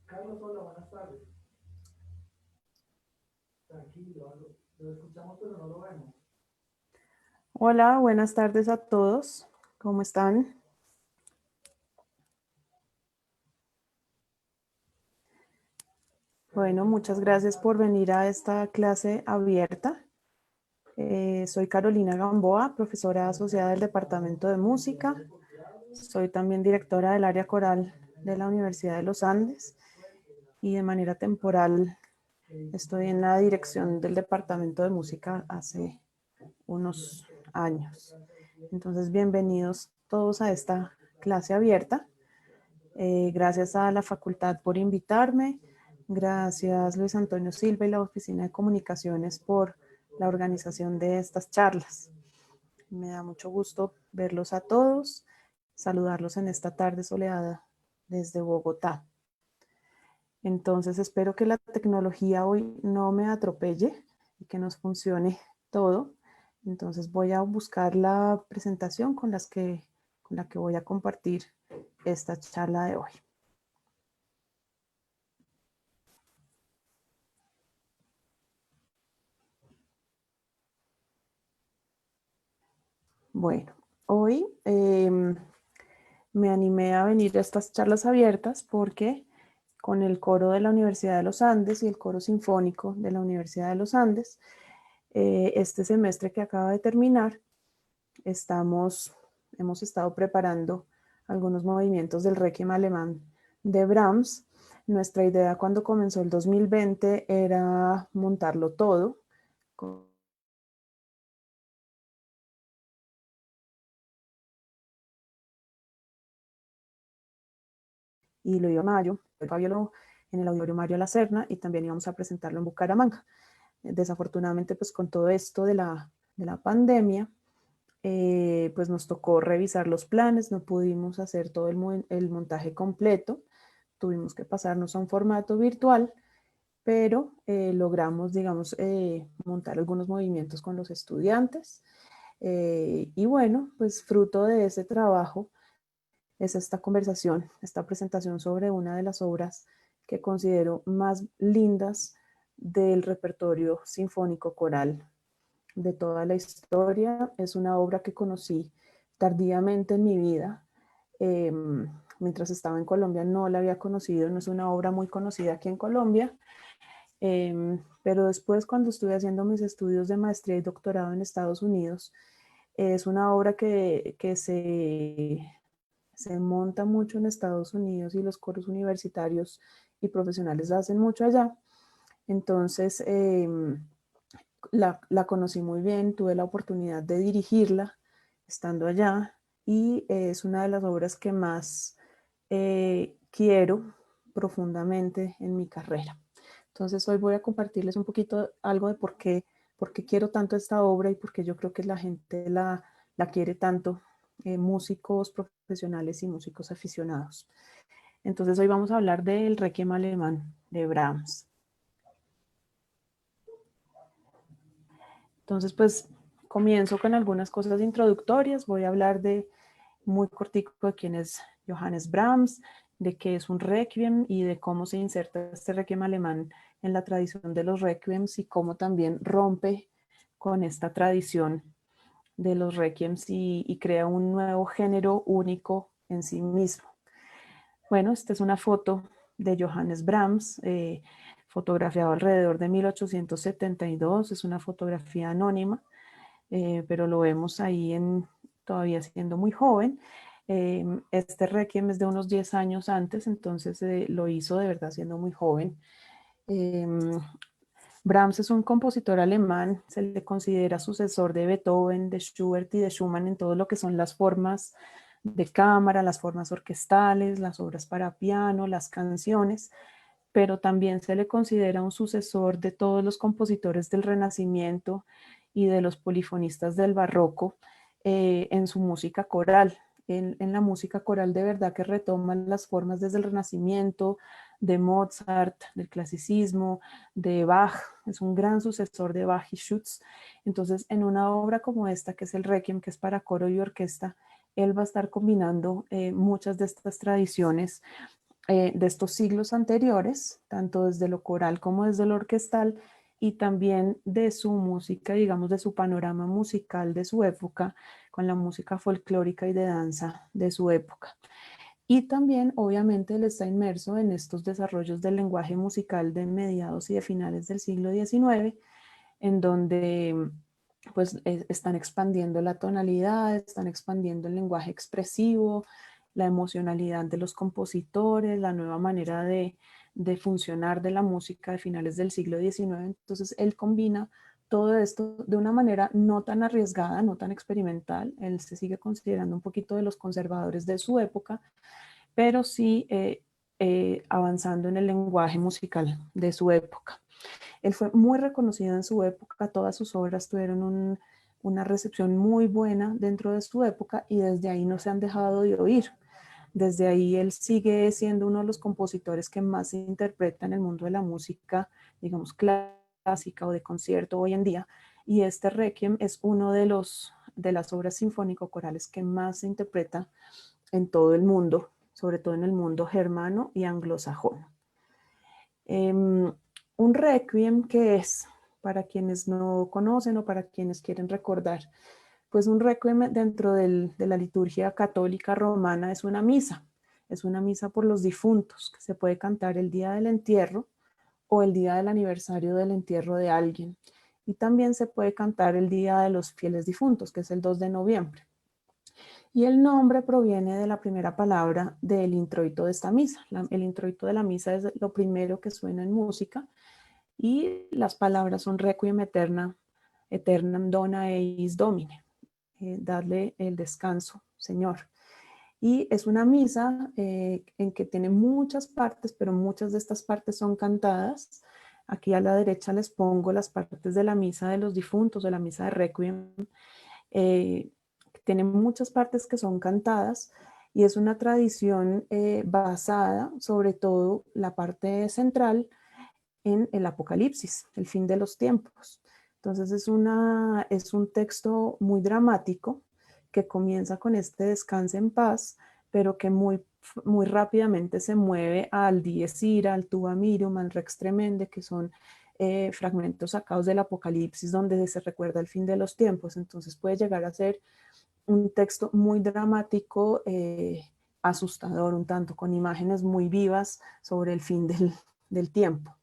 Carlos, hola, buenas tardes. Tranquilo, lo escuchamos pero no lo vemos. Hola, buenas tardes a todos. ¿Cómo están? Bueno, muchas gracias por venir a esta clase abierta. Soy Carolina Gamboa, profesora asociada del Departamento de Música. Soy también directora del área coral de la Universidad de los Andes y de manera temporal estoy en la dirección del Departamento de Música hace unos años. Entonces, bienvenidos todos a esta clase abierta. Gracias a la facultad por invitarme. Gracias Luis Antonio Silva y la Oficina de Comunicaciones por la organización de estas charlas. Me da mucho gusto verlos a todos, saludarlos en esta tarde soleada desde Bogotá. Entonces espero que la tecnología hoy no me atropelle y que nos funcione todo. Entonces voy a buscar la presentación con la que voy a compartir esta charla de hoy. Bueno, hoy me animé a venir a estas charlas abiertas porque con el coro de la Universidad de los Andes y el coro sinfónico de la Universidad de los Andes, este semestre que acaba de terminar, hemos estado preparando algunos movimientos del Requiem alemán de Brahms. Nuestra idea cuando comenzó el 2020 era montarlo todo, y lo iba a mayo, en el Auditorio Mario La Serna, y también íbamos a presentarlo en Bucaramanga. Desafortunadamente, pues con todo esto de la pandemia, pues nos tocó revisar los planes, no pudimos hacer todo el montaje completo, tuvimos que pasarnos a un formato virtual, pero logramos, digamos, montar algunos movimientos con los estudiantes. Y bueno, pues fruto de ese trabajo es esta conversación, esta presentación sobre una de las obras que considero más lindas del repertorio sinfónico coral de toda la historia. Es una obra que conocí tardíamente en mi vida. Eh, Mientras estaba en Colombia no la había conocido, no es una obra muy conocida aquí en Colombia, pero después cuando estuve haciendo mis estudios de maestría y doctorado en Estados Unidos, es una obra que se monta mucho en Estados Unidos y los coros universitarios y profesionales la hacen mucho allá. Entonces, la conocí muy bien, tuve la oportunidad de dirigirla estando allá y es una de las obras que más quiero profundamente en mi carrera. Entonces hoy voy a compartirles un poquito algo de por qué quiero tanto esta obra y por qué yo creo que la gente la quiere tanto, músicos profesionales y músicos aficionados. Entonces hoy vamos a hablar del Requiem alemán de Brahms. Entonces, pues comienzo con algunas cosas introductorias. Voy a hablar de muy cortico de quién es Johannes Brahms, de qué es un requiem y de cómo se inserta este requiem alemán en la tradición de los requiems y cómo también rompe con esta tradición de los requiems y crea un nuevo género único en sí mismo. Bueno, esta es una foto de Johannes Brahms, fotografiado alrededor de 1872. Es una fotografía anónima, pero lo vemos ahí todavía siendo muy joven. Este Requiem es de unos 10 años antes, entonces lo hizo de verdad siendo muy joven. Brahms es un compositor alemán, se le considera sucesor de Beethoven, de Schubert y de Schumann en todo lo que son las formas de cámara, las formas orquestales, las obras para piano, las canciones, pero también se le considera un sucesor de todos los compositores del Renacimiento y de los polifonistas del Barroco en su música coral. En la música coral de verdad que retoman las formas desde el Renacimiento, de Mozart, del clasicismo, de Bach, es un gran sucesor de Bach y Schütz. Entonces, en una obra como esta, que es el Requiem, que es para coro y orquesta, él va a estar combinando muchas de estas tradiciones de estos siglos anteriores, tanto desde lo coral como desde lo orquestal, y también de su música, digamos, de su panorama musical de su época, con la música folclórica y de danza de su época. Y también, obviamente, él está inmerso en estos desarrollos del lenguaje musical de mediados y de finales del siglo XIX, en donde pues están expandiendo la tonalidad, están expandiendo el lenguaje expresivo, la emocionalidad de los compositores, la nueva manera de funcionar de la música de finales del siglo XIX. Entonces él combina todo esto de una manera no tan arriesgada, no tan experimental. Él se sigue considerando un poquito de los conservadores de su época, pero sí avanzando en el lenguaje musical de su época. Él fue muy reconocido en su época, todas sus obras tuvieron una recepción muy buena dentro de su época y desde ahí no se han dejado de oír. Desde ahí él sigue siendo uno de los compositores que más se interpreta en el mundo de la música, digamos, clásica o de concierto hoy en día. Y este Requiem es uno de las obras sinfónico-corales que más se interpreta en todo el mundo, sobre todo en el mundo germano y anglosajón. Un requiem, ¿qué es? Para quienes no conocen o para quienes quieren recordar, pues un requiem dentro de la liturgia católica romana es una misa por los difuntos, que se puede cantar el día del entierro o el día del aniversario del entierro de alguien. Y también se puede cantar el día de los fieles difuntos, que es el 2 de noviembre. Y el nombre proviene de la primera palabra del introito de esta misa. El introito de la misa es lo primero que suena en música y las palabras son Requiem aeternam dona eis Domine, darle el descanso, Señor. Y es una misa en que tiene muchas partes, pero muchas de estas partes son cantadas. Aquí a la derecha les pongo las partes de la misa de los difuntos, de la misa de Requiem. Tiene muchas partes que son cantadas y es una tradición basada sobre todo la parte central en el Apocalipsis, el fin de los tiempos. Entonces es un texto muy dramático que comienza con este descanse en paz, pero que muy rápidamente se mueve al Dies Ira, al Tuba Mirum, al Rex Tremende, que son fragmentos sacados del Apocalipsis donde se recuerda el fin de los tiempos. Entonces puede llegar a ser un texto muy dramático, asustador un tanto, con imágenes muy vivas sobre el fin del tiempo.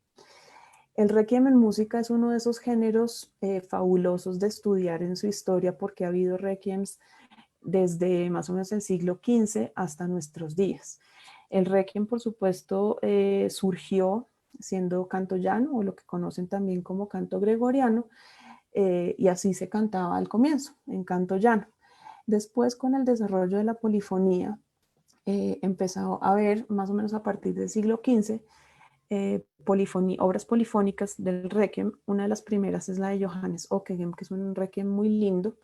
El requiem en música es uno de esos géneros fabulosos de estudiar en su historia porque ha habido requiems desde más o menos el siglo XV hasta nuestros días. El requiem, por supuesto, surgió siendo canto llano o lo que conocen también como canto gregoriano, y así se cantaba al comienzo, en canto llano. Después, con el desarrollo de la polifonía, empezó a haber, más o menos a partir del siglo XV, obras polifónicas del Requiem. Una de las primeras es la de Johannes Ockeghem, que es un Requiem muy lindo.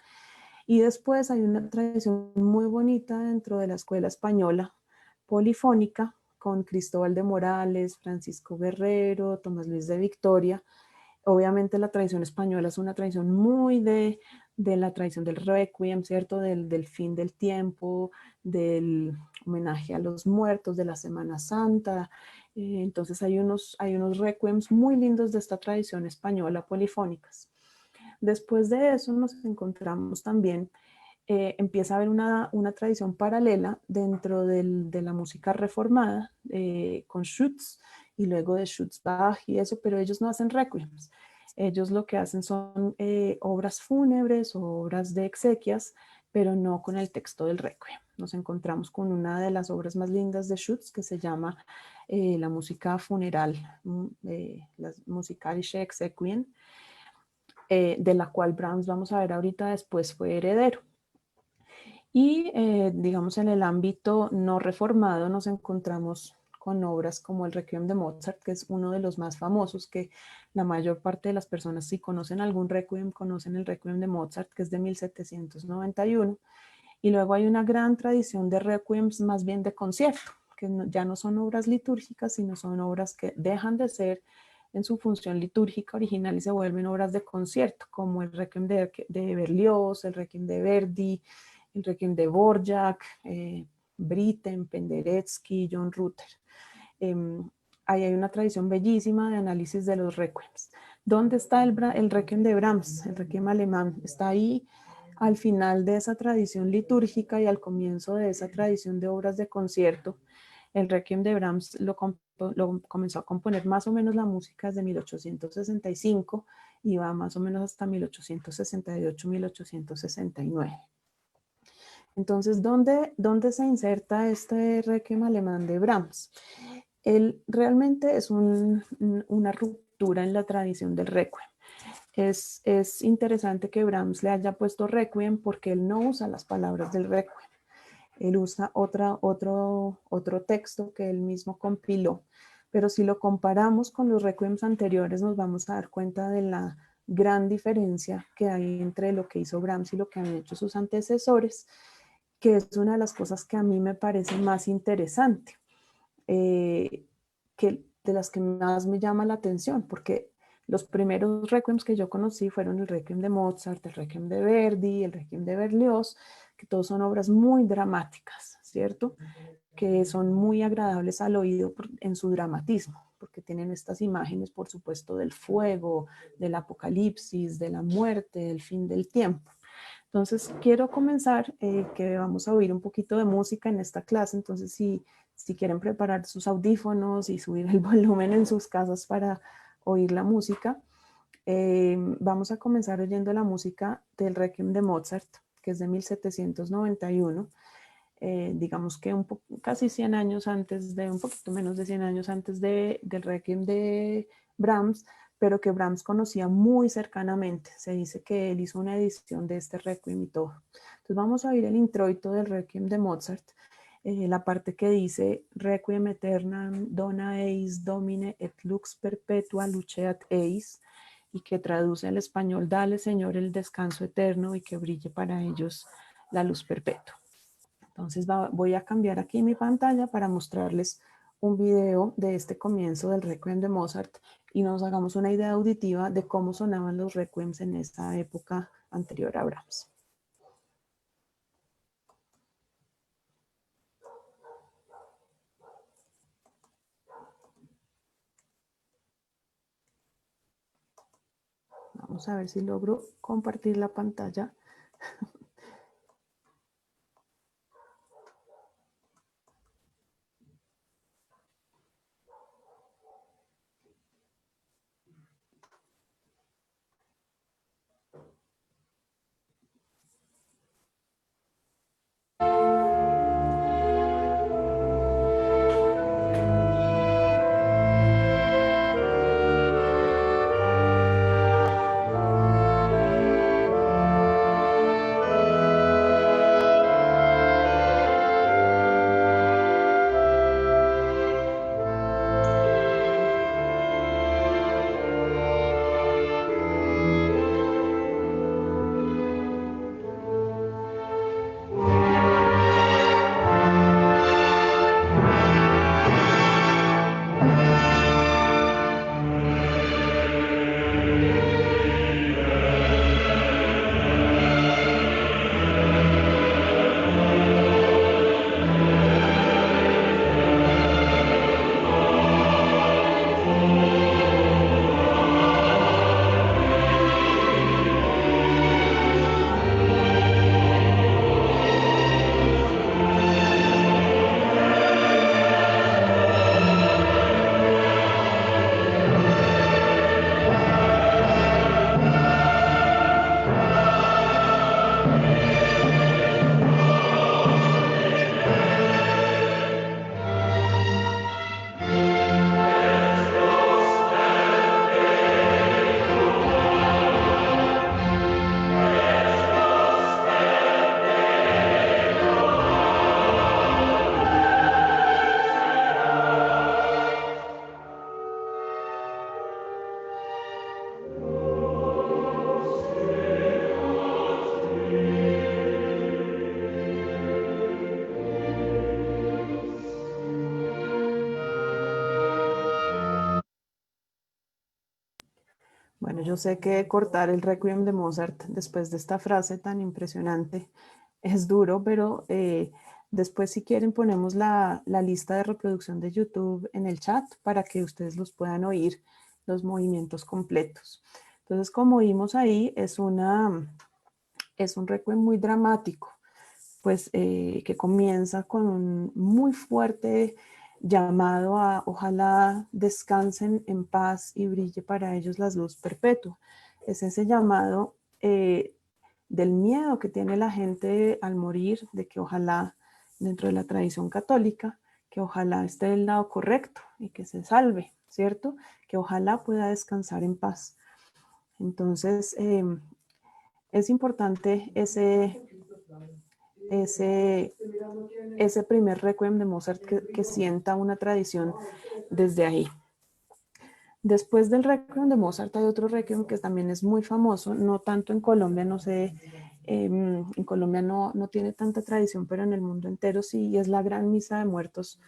Y después hay una tradición muy bonita dentro de la escuela española polifónica, con Cristóbal de Morales, Francisco Guerrero, Tomás Luis de Victoria. Obviamente la tradición española es una tradición muy de la tradición del requiem, ¿cierto? Del fin del tiempo, del homenaje a los muertos, de la Semana Santa. Entonces hay unos requiems muy lindos de esta tradición española polifónicas. Después de eso nos encontramos también, empieza a haber una tradición paralela dentro de la música reformada, con Schütz, y luego de Schütz Bach y eso, pero ellos no hacen requiems. Ellos lo que hacen son obras fúnebres o obras de exequias, pero no con el texto del requiem. Nos encontramos con una de las obras más lindas de Schütz que se llama la música funeral, la Musikalische Exequien, de la cual Brahms, vamos a ver ahorita después, fue heredero. Y digamos en el ámbito no reformado nos encontramos con obras como el Requiem de Mozart, que es uno de los más famosos, que la mayor parte de las personas, si conocen algún Requiem, conocen el Requiem de Mozart, que es de 1791. Y luego hay una gran tradición de Requiems más bien de concierto, que ya no son obras litúrgicas, sino son obras que dejan de ser en su función litúrgica original y se vuelven obras de concierto, como el Requiem de Berlioz, el Requiem de Verdi, el Requiem de Dvorak, Britten, Penderecki, John Rutter. ahí hay una tradición bellísima de análisis de los requiems. ¿Dónde está el requiem de Brahms, el requiem alemán? Está ahí al final de esa tradición litúrgica y al comienzo de esa tradición de obras de concierto. El requiem de Brahms lo comenzó a componer más o menos la música desde 1865 y va más o menos hasta 1868-1869. Entonces, ¿dónde se inserta este requiem alemán de Brahms? Él realmente es una ruptura en la tradición del requiem. Es interesante que Brahms le haya puesto requiem porque él no usa las palabras del requiem. Él usa otro texto que él mismo compiló. Pero si lo comparamos con los requiems anteriores, nos vamos a dar cuenta de la gran diferencia que hay entre lo que hizo Brahms y lo que han hecho sus antecesores, que es una de las cosas que a mí me parece más interesante, que de las que más me llama la atención, porque los primeros requiems que yo conocí fueron el requiem de Mozart, el requiem de Verdi, el requiem de Berlioz, que todos son obras muy dramáticas, ¿cierto? Que son muy agradables al oído en su dramatismo, porque tienen estas imágenes, por supuesto, del fuego, del apocalipsis, de la muerte, del fin del tiempo. Entonces, quiero comenzar, que vamos a oír un poquito de música en esta clase, entonces si quieren preparar sus audífonos y subir el volumen en sus casas para oír la música, vamos a comenzar oyendo la música del Requiem de Mozart, que es de 1791, digamos que casi 100 años antes un poquito menos de 100 años antes del Requiem de Brahms, pero que Brahms conocía muy cercanamente. Se dice que él hizo una edición de este Requiem y todo. Entonces vamos a oír el introito del Requiem de Mozart, la parte que dice Requiem aeternam dona eis Domine et lux perpetua luceat eis, y que traduce al español, dale Señor el descanso eterno y que brille para ellos la luz perpetua. Entonces voy a cambiar aquí mi pantalla para mostrarles un video de este comienzo del Requiem de Mozart y nos hagamos una idea auditiva de cómo sonaban los Requiems en esta época anterior a Brahms. Vamos a ver si logro compartir la pantalla. Bueno, yo sé que cortar el Requiem de Mozart después de esta frase tan impresionante es duro, pero Después, si quieren, ponemos la lista de reproducción de YouTube en el chat para que ustedes los puedan oír, los movimientos completos. Entonces, como vimos ahí, es un requiem muy dramático, pues que comienza con un muy fuerte llamado a ojalá descansen en paz y brille para ellos la luz perpetua. Es ese llamado del miedo que tiene la gente al morir, de que ojalá, dentro de la tradición católica, que ojalá esté del lado correcto y que se salve, ¿cierto? Que ojalá pueda descansar en paz. Entonces, es importante ese primer requiem de Mozart que sienta una tradición desde ahí. Después del requiem de Mozart hay otro requiem que también es muy famoso, no tanto en Colombia, no sé, en Colombia no tiene tanta tradición, pero en el mundo entero sí, y es la Gran Misa de Muertos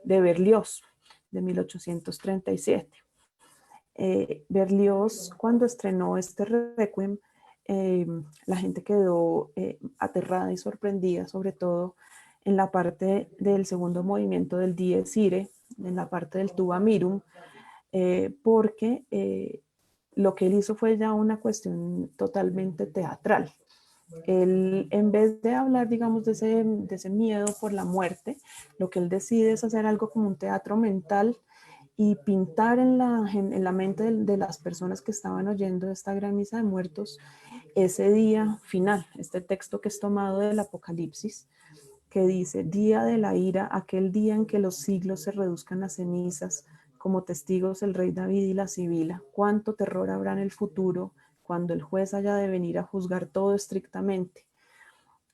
de Berlioz, de 1837. Berlioz, cuando estrenó este requiem, la gente quedó aterrada y sorprendida, sobre todo en la parte del segundo movimiento del Dies Irae, en la parte del Tuba Mirum, porque lo que él hizo fue ya una cuestión totalmente teatral. Él, en vez de hablar, digamos, de ese miedo por la muerte, lo que él decide es hacer algo como un teatro mental y pintar en la mente de las personas que estaban oyendo esta gran misa de muertos ese día final, este texto que es tomado del Apocalipsis, que dice: día de la ira, aquel día en que los siglos se reduzcan a cenizas, como testigos el rey David y la Sibila. Cuánto terror habrá en el futuro, cuando el juez haya de venir a juzgar todo estrictamente.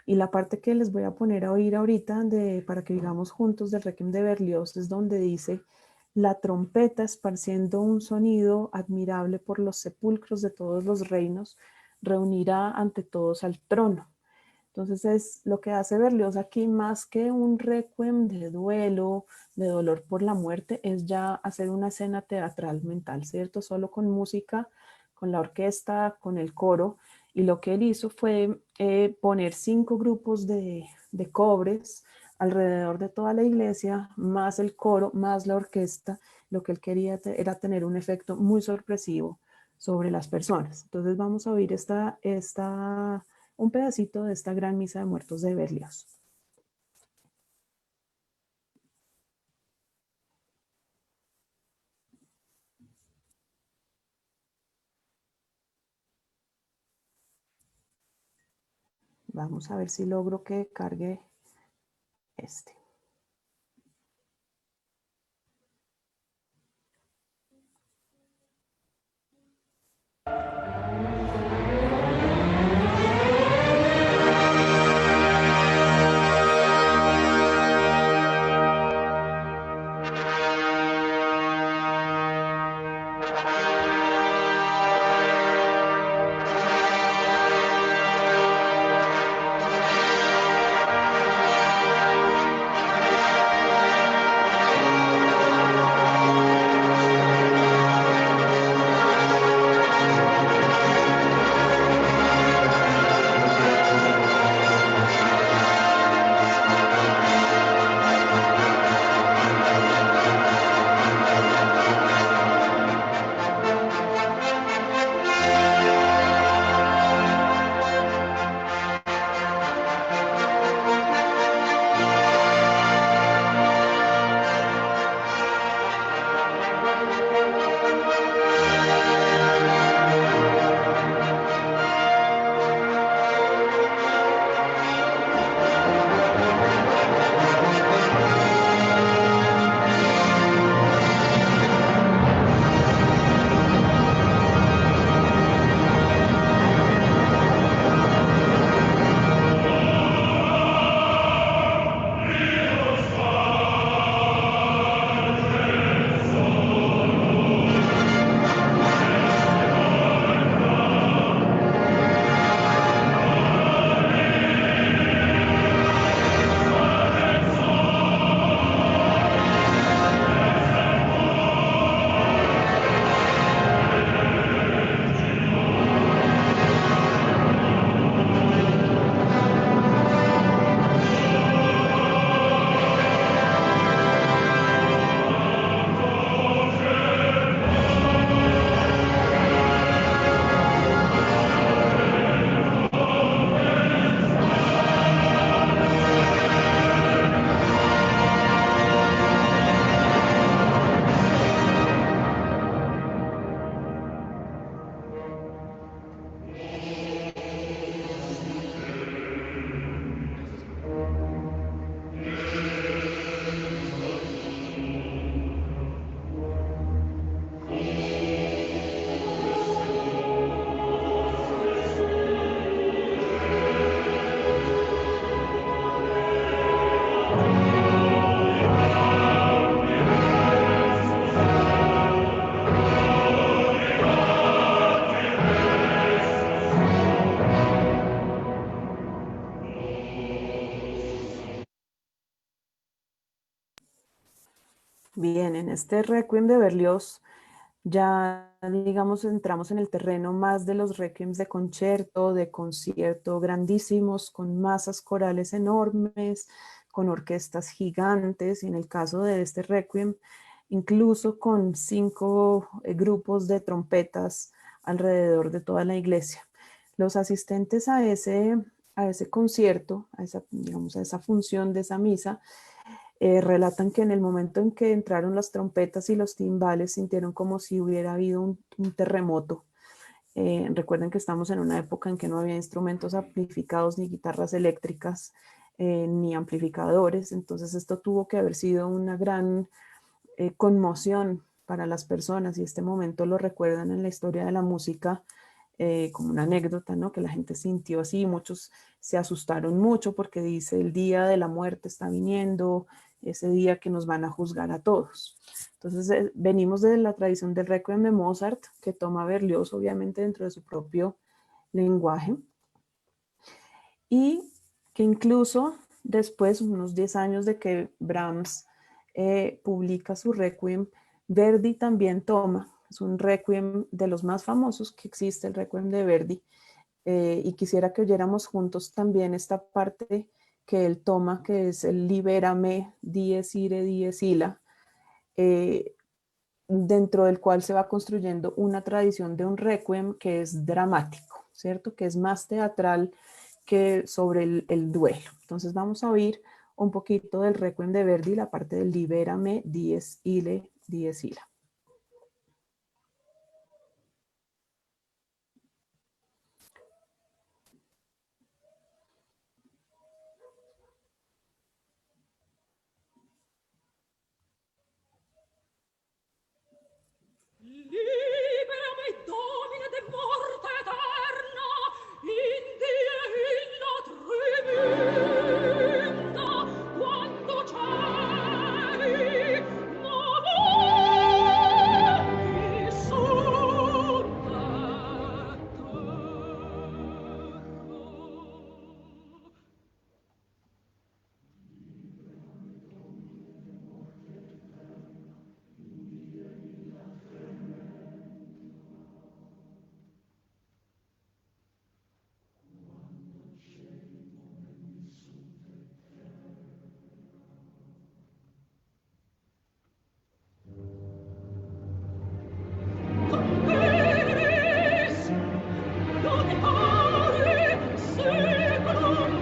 Y la parte que les voy a poner a oír ahorita, para que digamos juntos, del Requiem de Berlioz, es donde dice: la trompeta, esparciendo un sonido admirable por los sepulcros de todos los reinos, reunirá ante todos al trono. Entonces es lo que hace Berlioz aquí, más que un requiem de duelo, de dolor por la muerte, es ya hacer una escena teatral mental, ¿cierto? Solo con música, con la orquesta, con el coro. Y lo que él hizo fue poner 5 grupos de cobres alrededor de toda la iglesia, más el coro, más la orquesta. Lo que él quería era tener un efecto muy sorpresivo sobre las personas. Entonces vamos a oír un pedacito de esta gran misa de muertos de Berlioz. Vamos a ver si logro que cargue este. Bien, en este Requiem de Berlioz ya, digamos, entramos en el terreno más de los requiems de concierto grandísimos, con masas corales enormes, con orquestas gigantes, y en el caso de este Requiem, incluso con 5 grupos de trompetas alrededor de toda la iglesia. Los asistentes a ese concierto, a esa, digamos, a esa función de esa misa, relatan que en el momento en que entraron las trompetas y los timbales sintieron como si hubiera habido un terremoto. Recuerden que estamos en una época en que no había instrumentos amplificados, ni guitarras eléctricas, ni amplificadores, entonces esto tuvo que haber sido una gran conmoción para las personas, y este momento lo recuerdan en la historia de la música como una anécdota, ¿no? Que la gente sintió así, muchos se asustaron mucho porque dice: el día de la muerte está viniendo, ese día que nos van a juzgar a todos. Entonces venimos de la tradición del Requiem de Mozart, que toma Berlioz obviamente dentro de su propio lenguaje, y que incluso después, unos 10 años de que Brahms publica su Requiem, Verdi también toma. Es un Requiem de los más famosos que existe, el Requiem de Verdi, y quisiera que oyéramos juntos también esta parte que él toma, que es el Libérame, dies ire, dies illa, dentro del cual se va construyendo una tradición de un Requiem que es dramático, ¿cierto? Que es más teatral que sobre el duelo. Entonces vamos a oír un poquito del Requiem de Verdi, la parte del Libérame, dies ire, dies illa. Liberami, Domine, de morte eterna, in die illa tremenda, quando cieli movevi su terra. Conveneris, lodicare, secundum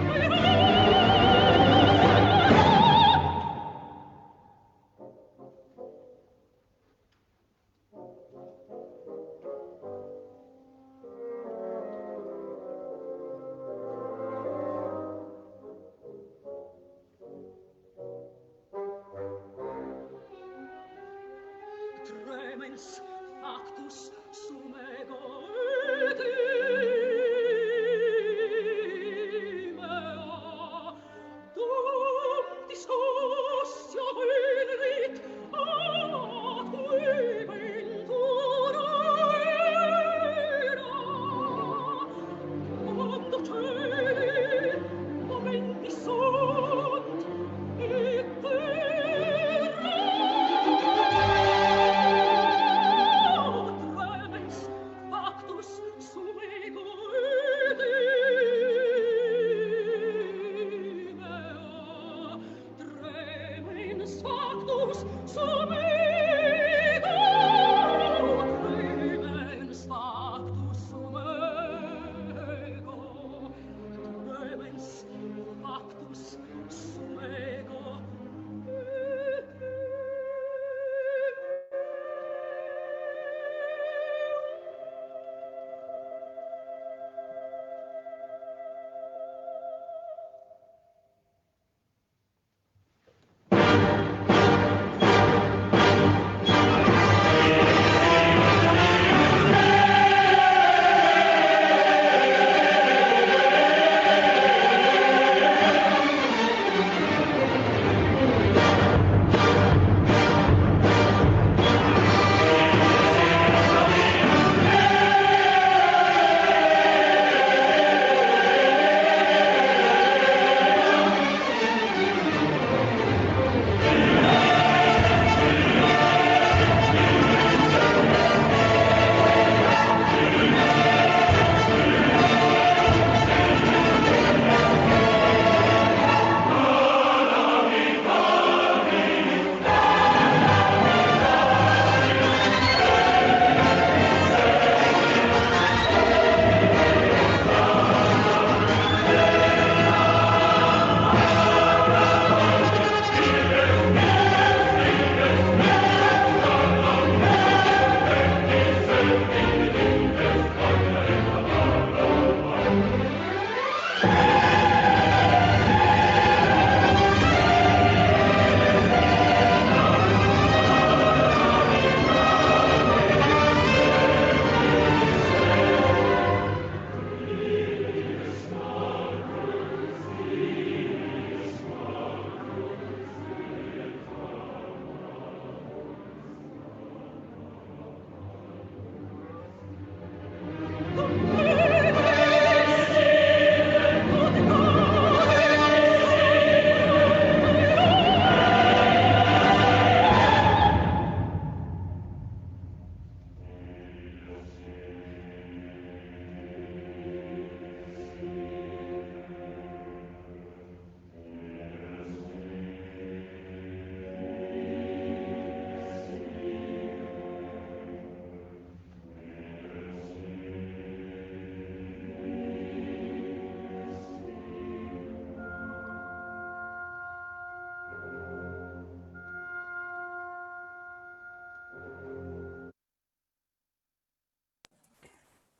tremens factus sum ego et mea, dum dissostio venerit atque ventura era, quando cieli momenti sunt et terra. Tremens factus sum ego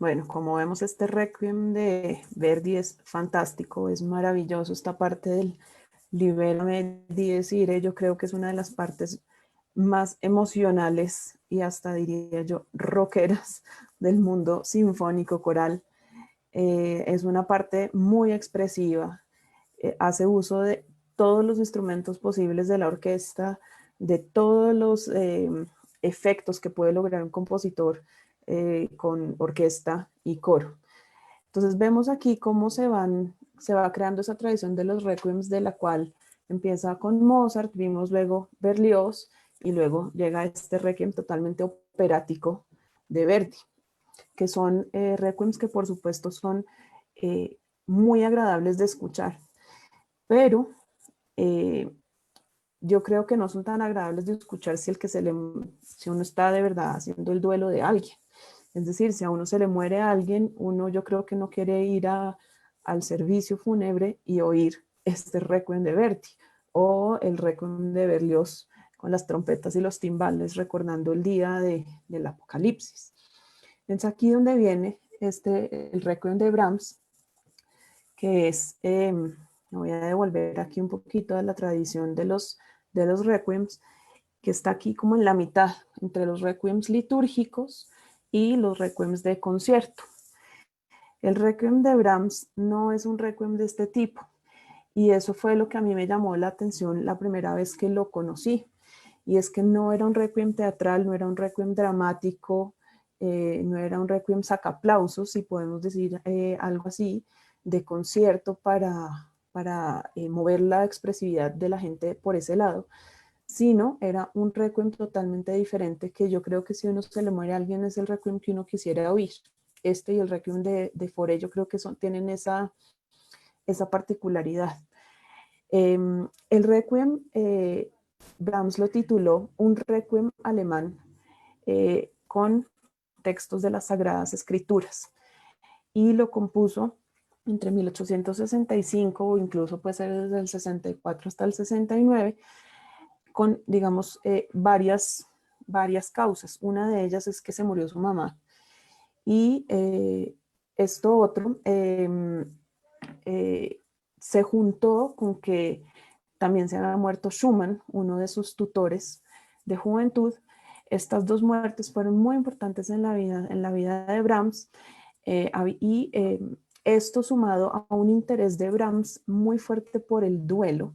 Bueno, como vemos, este Requiem de Verdi es fantástico, es maravilloso. Esta parte del Libérame Dies Irae, yo creo que es una de las partes más emocionales y hasta diría yo rockeras del mundo sinfónico coral. Es una parte muy expresiva, hace uso de todos los instrumentos posibles de la orquesta, de todos los efectos que puede lograr un compositor con orquesta y coro. Entonces vemos aquí cómo se va creando esa tradición de los requiems, de la cual empieza con Mozart, vimos luego Berlioz y luego llega este requiem totalmente operático de Verdi, que son requiems que por supuesto son muy agradables de escuchar, pero yo creo que no son tan agradables de escuchar si uno está de verdad haciendo el duelo de alguien. Es decir, si a uno se le muere a alguien, uno yo creo que no quiere ir al servicio fúnebre y oír este requiem de Verdi o el requiem de Berlioz con las trompetas y los timbales recordando el día del Apocalipsis. Es aquí donde viene el requiem de Brahms, que es, me voy a devolver aquí un poquito de la tradición de los requiems, que está aquí como en la mitad, entre los requiems litúrgicos y los requiems de concierto. El requiem de Brahms no es un requiem de este tipo, y eso fue lo que a mí me llamó la atención la primera vez que lo conocí, y es que no era un requiem teatral, no era un requiem dramático, no era un requiem sacaplausos, si podemos decir algo así, de concierto para mover la expresividad de la gente por ese lado, sino era un requiem totalmente diferente, que yo creo que si uno se le muere a alguien es el requiem que uno quisiera oír. Este y el requiem de Fauré yo creo que tienen esa particularidad. El requiem, Brahms lo tituló un requiem alemán con textos de las Sagradas Escrituras, y lo compuso entre 1865 o incluso puede ser desde el 64 hasta el 69, con, digamos, varias causas. Una de ellas es que se murió su mamá. Y esto otro se juntó con que también se había muerto Schumann, uno de sus tutores de juventud. Estas dos muertes fueron muy importantes en la vida de Brahms, y esto sumado a un interés de Brahms muy fuerte por el duelo.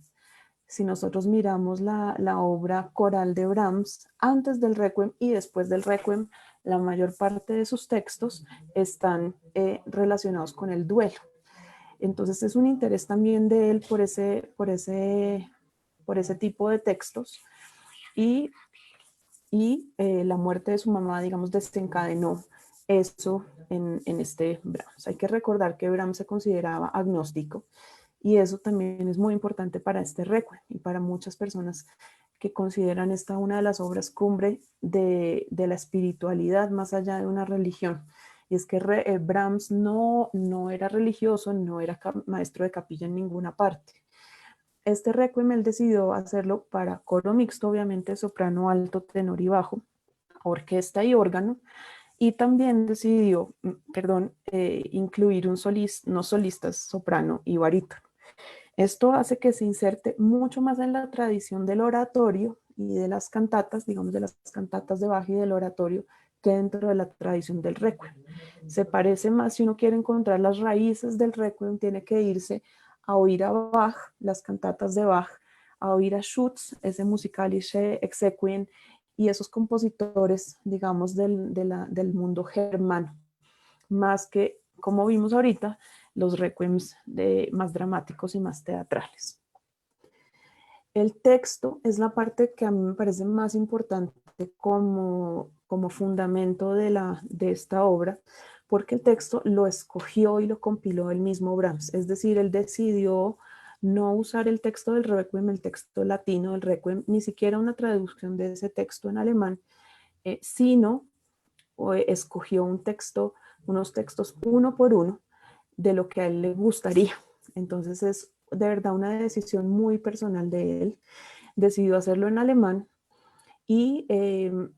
Si nosotros miramos la obra coral de Brahms, antes del Requiem y después del Requiem, la mayor parte de sus textos están relacionados con el duelo. Entonces es un interés también de él por ese tipo de textos, y la muerte de su mamá, digamos, desencadenó eso en este Brahms. Hay que recordar que Brahms se consideraba agnóstico, y eso también es muy importante para este requiem y para muchas personas que consideran esta una de las obras cumbre de la espiritualidad más allá de una religión. Y es que Brahms no era religioso, no era maestro de capilla en ninguna parte. Este requiem él decidió hacerlo para coro mixto, obviamente soprano, alto, tenor y bajo, orquesta y órgano, y también decidió, incluir unos solistas, soprano y barítono. Esto hace que se inserte mucho más en la tradición del oratorio y de las cantatas, digamos de las cantatas de Bach y del oratorio, que dentro de la tradición del requiem. Se parece más, si uno quiere encontrar las raíces del requiem, tiene que irse a oír a Bach, las cantatas de Bach, a oír a Schütz, ese Musikalische Exequien, y esos compositores, digamos, del mundo germano, más que, como vimos ahorita, los requiems más dramáticos y más teatrales. El texto es la parte que a mí me parece más importante como fundamento de esta obra, porque el texto lo escogió y lo compiló el mismo Brahms. Es decir, él decidió no usar el texto del Requiem, el texto latino del Requiem, ni siquiera una traducción de ese texto en alemán, sino escogió unos textos uno por uno de lo que a él le gustaría. Entonces es de verdad una decisión muy personal de él. Decidió hacerlo en alemán y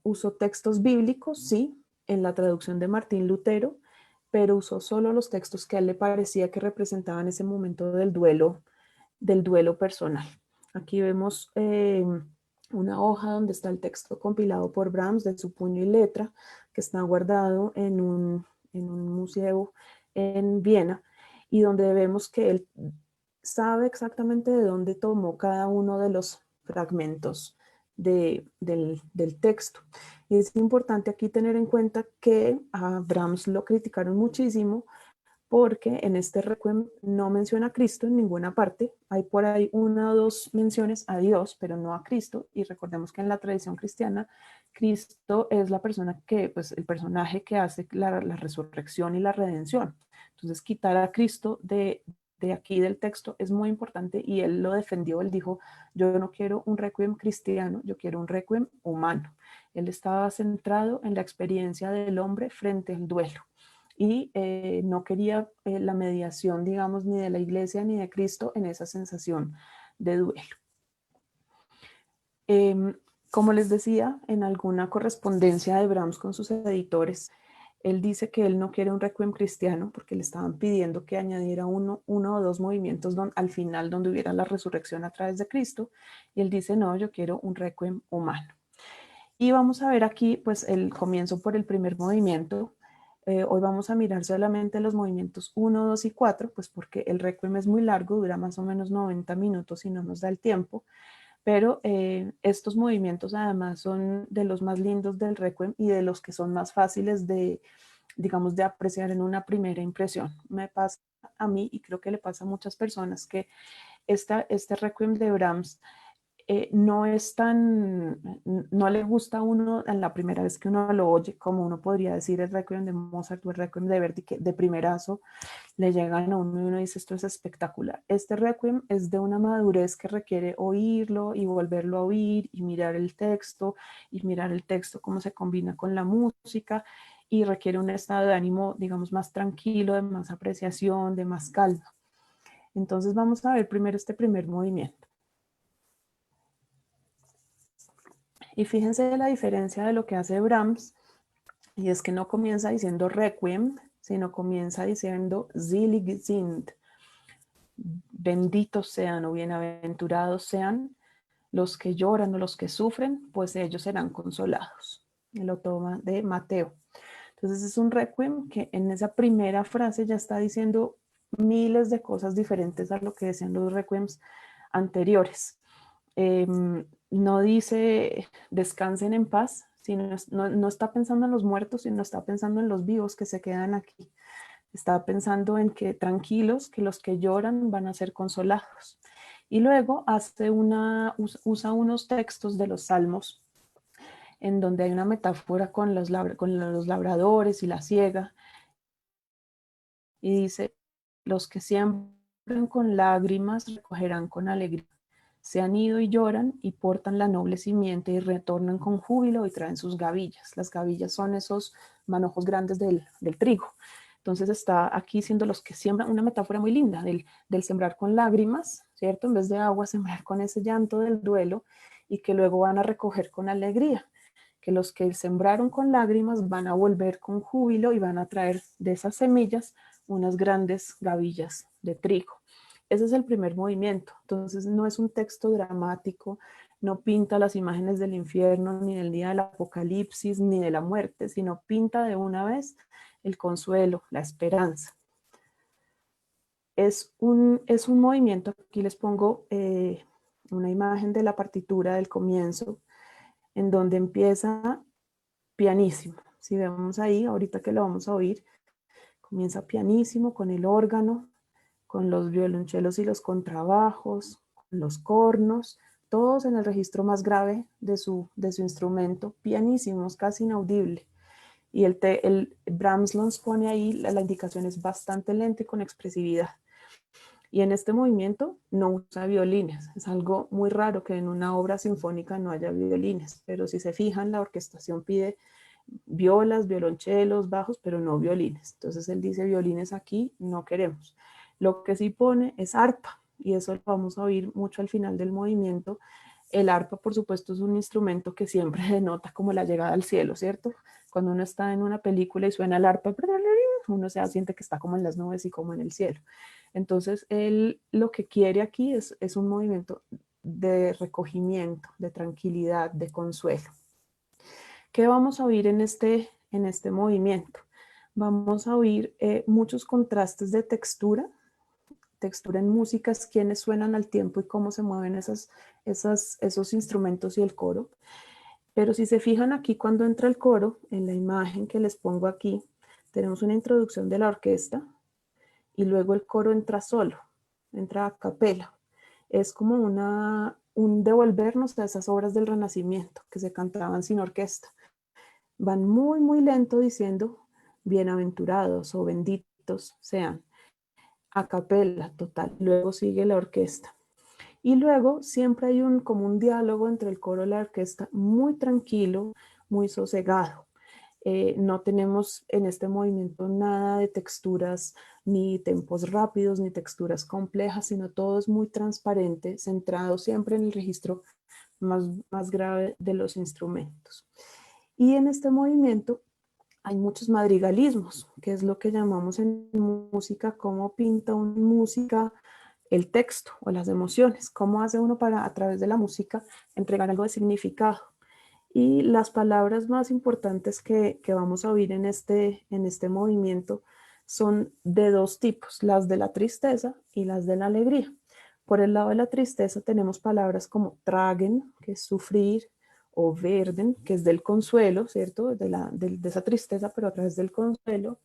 usó textos bíblicos, sí, en la traducción de Martín Lutero, pero usó solo los textos que a él le parecía que representaban ese momento del duelo personal. Aquí vemos una hoja donde está el texto compilado por Brahms de su puño y letra, que está guardado en un museo en Viena, y donde vemos que él sabe exactamente de dónde tomó cada uno de los fragmentos del texto. Y es importante aquí tener en cuenta que a Brahms lo criticaron muchísimo porque en este requiem no menciona a Cristo en ninguna parte. Hay por ahí una o dos menciones a Dios, pero no a Cristo. Y recordemos que en la tradición cristiana, Cristo es la persona que, pues el personaje que hace la resurrección y la redención. Entonces, quitar a Cristo de aquí del texto es muy importante y él lo defendió. Él dijo, yo no quiero un requiem cristiano, yo quiero un requiem humano. Él estaba centrado en la experiencia del hombre frente al duelo y no quería la mediación, digamos, ni de la iglesia ni de Cristo en esa sensación de duelo. Como les decía, en alguna correspondencia de Brahms con sus editores, él dice que él no quiere un requiem cristiano porque le estaban pidiendo que añadiera uno o dos movimientos al final donde hubiera la resurrección a través de Cristo, y él dice, no, yo quiero un requiem humano. Y vamos a ver aquí pues el comienzo por el primer movimiento. Hoy vamos a mirar solamente los movimientos 1, 2 y 4, pues porque el requiem es muy largo, dura más o menos 90 minutos y no nos da el tiempo, pero estos movimientos además son de los más lindos del requiem y de los que son más fáciles de, digamos, de apreciar en una primera impresión. Me pasa a mí y creo que le pasa a muchas personas que este requiem de Brahms no es tan, no le gusta a uno en la primera vez que uno lo oye, como uno podría decir el requiem de Mozart o el requiem de Verdi, que de primerazo le llegan a uno y uno dice esto es espectacular. Este requiem es de una madurez que requiere oírlo y volverlo a oír y mirar el texto cómo se combina con la música, y requiere un estado de ánimo, digamos, más tranquilo, de más apreciación, de más calma. Entonces vamos a ver primero este primer movimiento. Y fíjense la diferencia de lo que hace Brahms, y es que no comienza diciendo requiem, sino comienza diciendo selig sind. Benditos sean o bienaventurados sean los que lloran o los que sufren, pues ellos serán consolados. Lo toma de Mateo. Entonces es un requiem que en esa primera frase ya está diciendo miles de cosas diferentes a lo que decían los requiems anteriores. No dice descansen en paz, sino no está pensando en los muertos, sino está pensando en los vivos que se quedan aquí. Está pensando en que tranquilos, que los que lloran van a ser consolados. Y luego usa unos textos de los salmos en donde hay una metáfora con los labradores y la siega, y dice, los que siembran con lágrimas recogerán con alegría. Se han ido y lloran y portan la noble simiente y retornan con júbilo y traen sus gavillas. Las gavillas son esos manojos grandes del trigo. Entonces está aquí siendo los que siembran, una metáfora muy linda del sembrar con lágrimas, ¿cierto? En vez de agua, sembrar con ese llanto del duelo, y que luego van a recoger con alegría. Que los que sembraron con lágrimas van a volver con júbilo y van a traer de esas semillas unas grandes gavillas de trigo. Ese es el primer movimiento. Entonces no es un texto dramático, no pinta las imágenes del infierno, ni del día del apocalipsis, ni de la muerte, sino pinta de una vez el consuelo, la esperanza. Es un movimiento, aquí les pongo una imagen de la partitura del comienzo, en donde empieza pianísimo. Si vemos ahí, ahorita que lo vamos a oír, comienza pianísimo con el órgano, con los violonchelos y los contrabajos, con los cornos, todos en el registro más grave de su instrumento, pianísimos, casi inaudible. Y el Brahms nos pone ahí, la indicación es bastante lenta y con expresividad. Y en este movimiento no usa violines. Es algo muy raro que en una obra sinfónica no haya violines, pero si se fijan, la orquestación pide violas, violonchelos, bajos, pero no violines. Entonces él dice violines aquí no queremos. Lo que sí pone es arpa, y eso lo vamos a oír mucho al final del movimiento. El arpa, por supuesto, es un instrumento que siempre denota como la llegada al cielo, ¿cierto? Cuando uno está en una película y suena el arpa, uno se siente que está como en las nubes y como en el cielo. Entonces, él lo que quiere aquí es un movimiento de recogimiento, de tranquilidad, de consuelo. ¿Qué vamos a oír en este movimiento? Vamos a oír muchos contrastes de textura en músicas, quiénes suenan al tiempo y cómo se mueven esos instrumentos y el coro. Pero si se fijan aquí cuando entra el coro, en la imagen que les pongo aquí, tenemos una introducción de la orquesta y luego el coro entra solo, entra a capela. Es como un devolvernos a esas obras del Renacimiento que se cantaban sin orquesta. Van muy, muy lento diciendo bienaventurados o benditos sean, a capela total. Luego sigue la orquesta. Y luego siempre hay como un diálogo entre el coro y la orquesta muy tranquilo, muy sosegado. No tenemos en este movimiento nada de texturas, ni tempos rápidos, ni texturas complejas, sino todo es muy transparente, centrado siempre en el registro más grave de los instrumentos. Y en este movimiento hay muchos madrigalismos, que es lo que llamamos en música, cómo pinta una música el texto o las emociones, cómo hace uno para a través de la música entregar algo de significado. Y las palabras más importantes que vamos a oír en este movimiento son de dos tipos, las de la tristeza y las de la alegría. Por el lado de la tristeza tenemos palabras como tragen, que es sufrir, o verden, que es del consuelo, ¿cierto? De esa tristeza, pero a través del consuelo.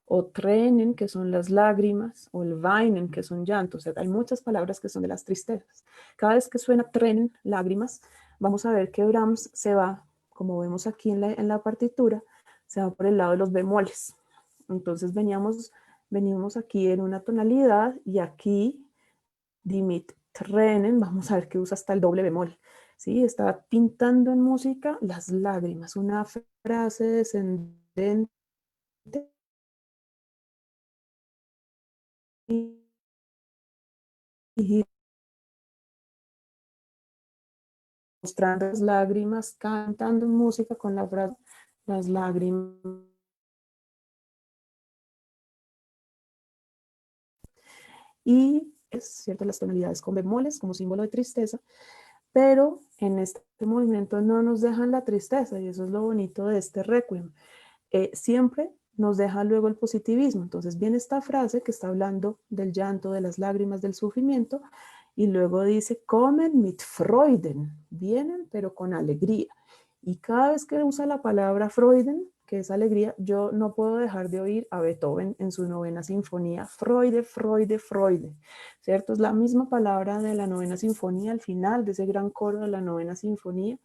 O trenen, que son las lágrimas, o el weinen, que son llantos. O sea, hay muchas palabras que son de las tristezas. Cada vez que suena trenen, lágrimas, vamos a ver que Brahms se va, como vemos aquí en la partitura, se va por el lado de los bemoles. Entonces veníamos aquí en una tonalidad y aquí, dimit trenen, vamos a ver que usa hasta el doble bemol. ¿Sí? Está pintando en música las lágrimas, una frase descendente y mostrando las lágrimas, cantando música con la frase, las lágrimas. Y es cierto, las tonalidades con bemoles como símbolo de tristeza, pero en este movimiento no nos dejan la tristeza y eso es lo bonito de este requiem. Siempre nos deja luego el positivismo. Entonces viene esta frase que está hablando del llanto, de las lágrimas, del sufrimiento, y luego dice, kommen mit Freuden, vienen pero con alegría. Y cada vez que usa la palabra Freuden, que es alegría, yo no puedo dejar de oír a Beethoven en su novena sinfonía, Freude, Freude, Freude, ¿cierto? Es la misma palabra de la novena sinfonía al final de ese gran coro de la novena sinfonía.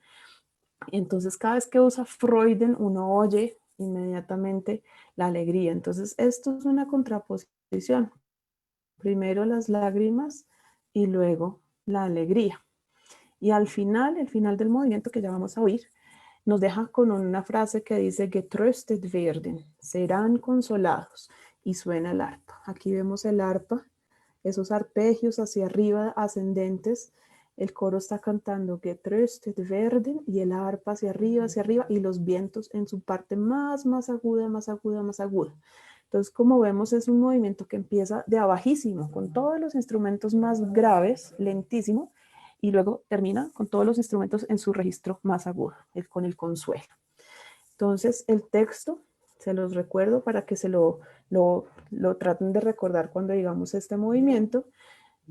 Entonces cada vez que usa Freuden, uno oye inmediatamente la alegría. Entonces esto es una contraposición. Primero las lágrimas y luego la alegría. Y al final, el final del movimiento que ya vamos a oír, nos deja con una frase que dice getröstet werden, serán consolados, y suena el arpa. Aquí vemos el arpa, esos arpegios hacia arriba ascendentes. El coro está cantando getröstet werden y el arpa hacia arriba, y los vientos en su parte más aguda, más aguda, más aguda. Entonces, como vemos, es un movimiento que empieza de abajísimo, con todos los instrumentos más graves, lentísimo, y luego termina con todos los instrumentos en su registro más agudo, con el consuelo. Entonces, el texto, se los recuerdo para que se lo traten de recordar cuando digamos este movimiento.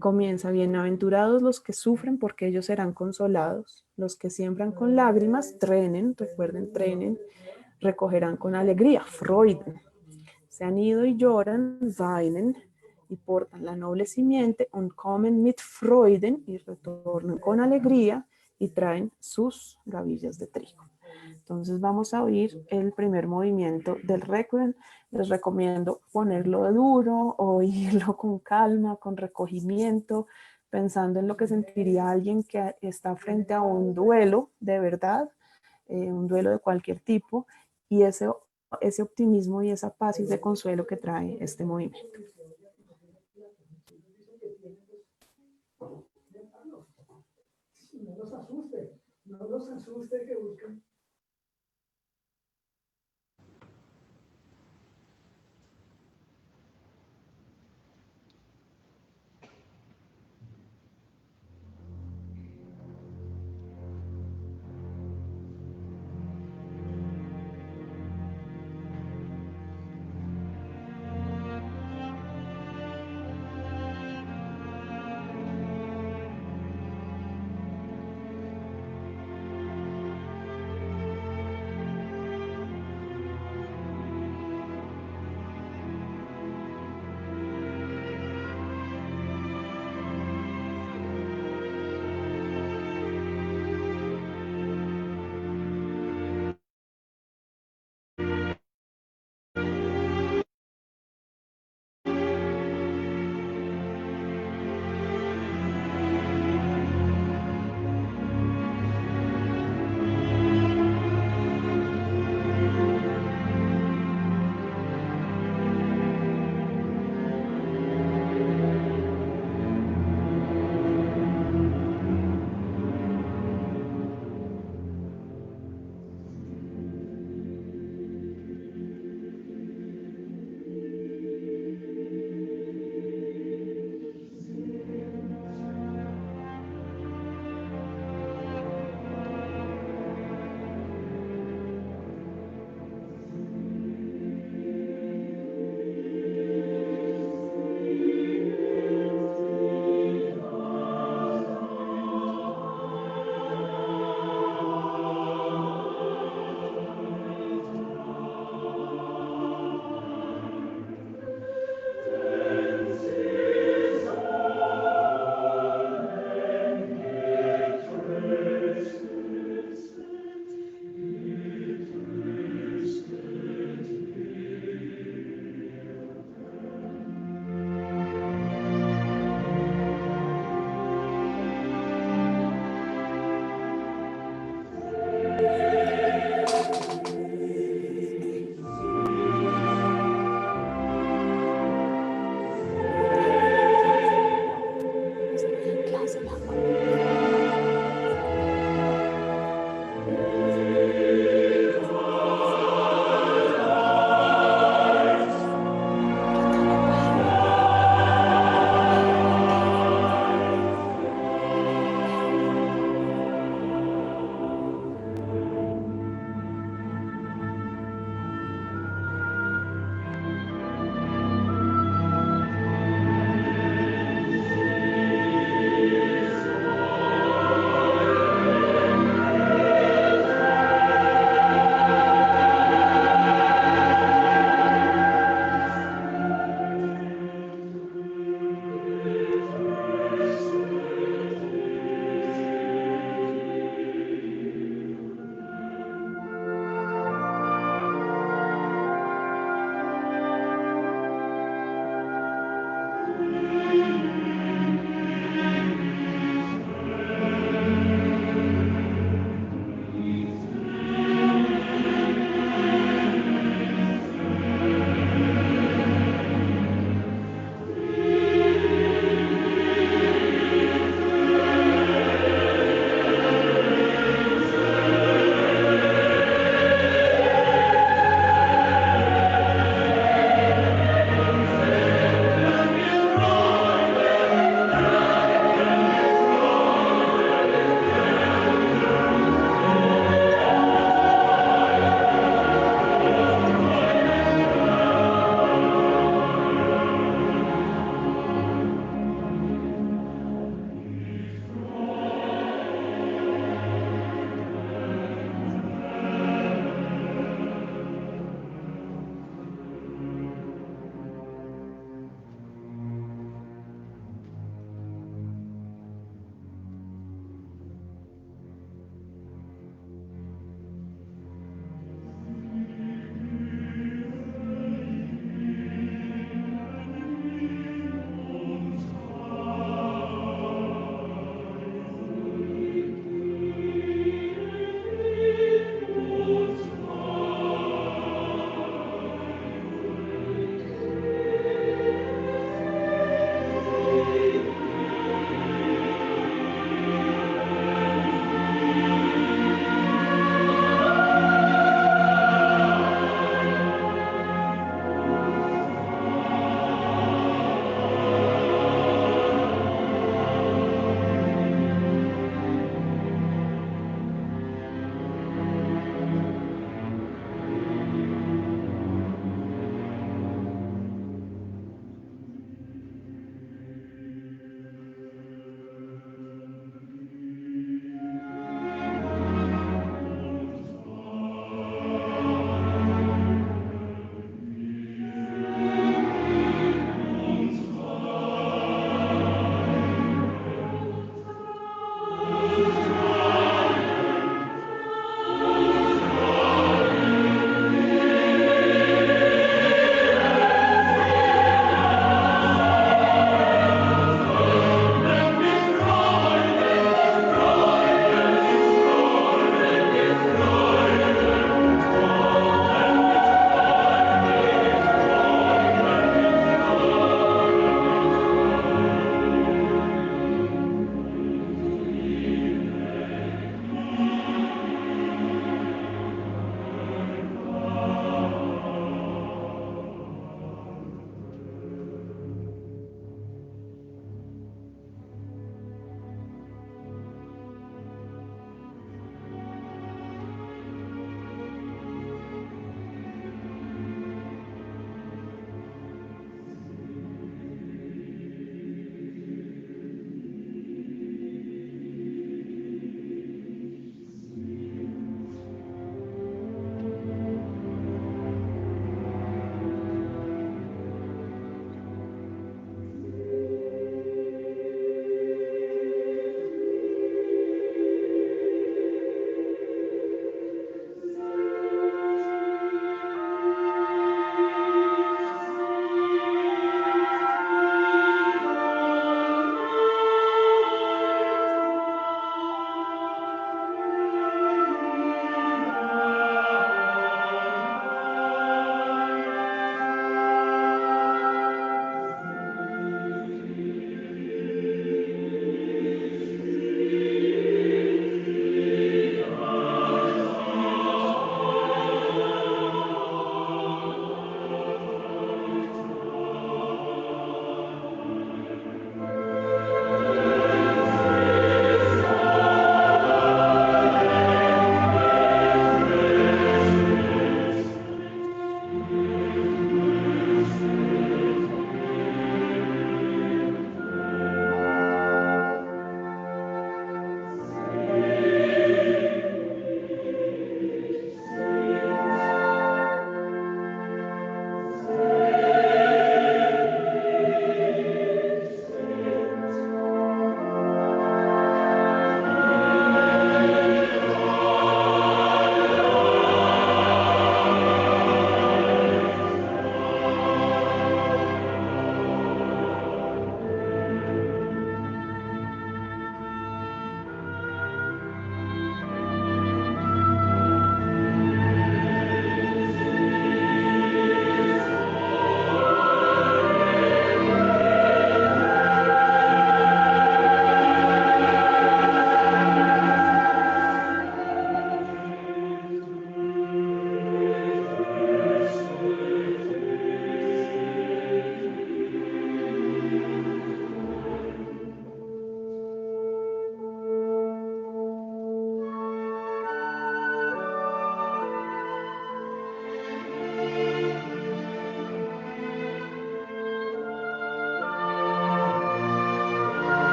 Comienza, bienaventurados los que sufren porque ellos serán consolados, los que siembran con lágrimas, trenen, recuerden, trenen, recogerán con alegría, Freuden. Se han ido y lloran, weinen, y portan la noble simiente, und kommen mit Freuden, y retornan con alegría, y traen sus gavillas de trigo. Entonces vamos a oír el primer movimiento del requiem. Les recomiendo ponerlo duro, oírlo con calma, con recogimiento, pensando en lo que sentiría alguien que está frente a un duelo de verdad, un duelo de cualquier tipo, y ese optimismo y esa paz y ese consuelo que trae este movimiento. No los asuste que busquen.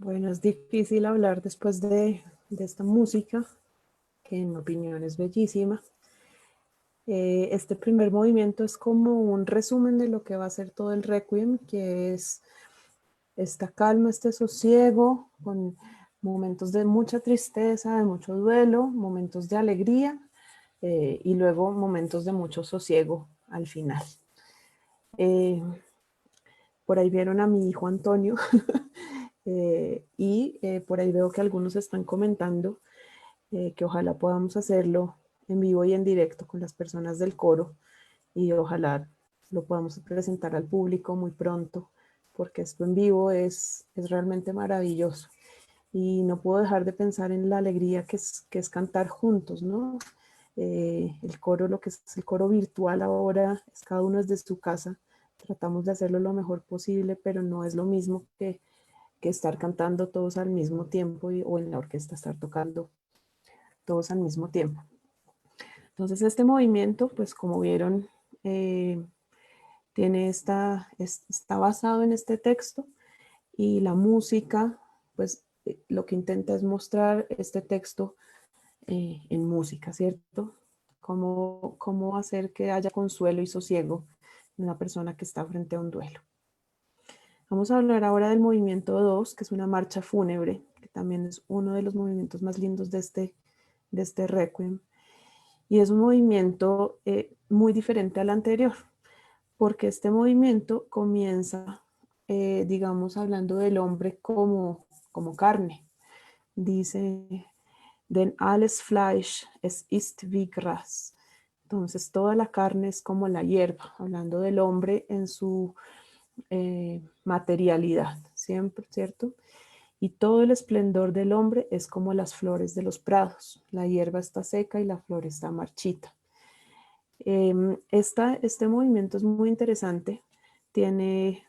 Bueno, es difícil hablar después de esta música, que en mi opinión es bellísima. Este primer movimiento es como un resumen de lo que va a ser todo el Requiem, que es esta calma, este sosiego, con momentos de mucha tristeza, de mucho duelo, momentos de alegría y luego momentos de mucho sosiego al final. Por ahí vieron a mi hijo Antonio y por ahí veo que algunos están comentando que ojalá podamos hacerlo en vivo y en directo con las personas del coro y ojalá lo podamos presentar al público muy pronto, porque esto en vivo es realmente maravilloso. Y no puedo dejar de pensar en la alegría que es cantar juntos, ¿no? El coro, lo que es el coro virtual ahora, es cada uno desde su casa. Tratamos de hacerlo lo mejor posible, pero no es lo mismo que estar cantando todos al mismo tiempo o en la orquesta estar tocando todos al mismo tiempo. Entonces este movimiento, pues como vieron, está basado en este texto y la música, pues lo que intenta es mostrar este texto en música, ¿cierto? Cómo hacer que haya consuelo y sosiego en una persona que está frente a un duelo. Vamos a hablar ahora del movimiento 2, que es una marcha fúnebre, que también es uno de los movimientos más lindos de este Requiem. Y es un movimiento muy diferente al anterior, porque este movimiento comienza, digamos, hablando del hombre como carne. Dice, denn alles Fleisch, es ist wie Gras. Entonces, toda la carne es como la hierba, hablando del hombre en su materialidad, siempre, ¿cierto? Y todo el esplendor del hombre es como las flores de los prados. La hierba está seca y la flor está marchita. Este movimiento es muy interesante. Tiene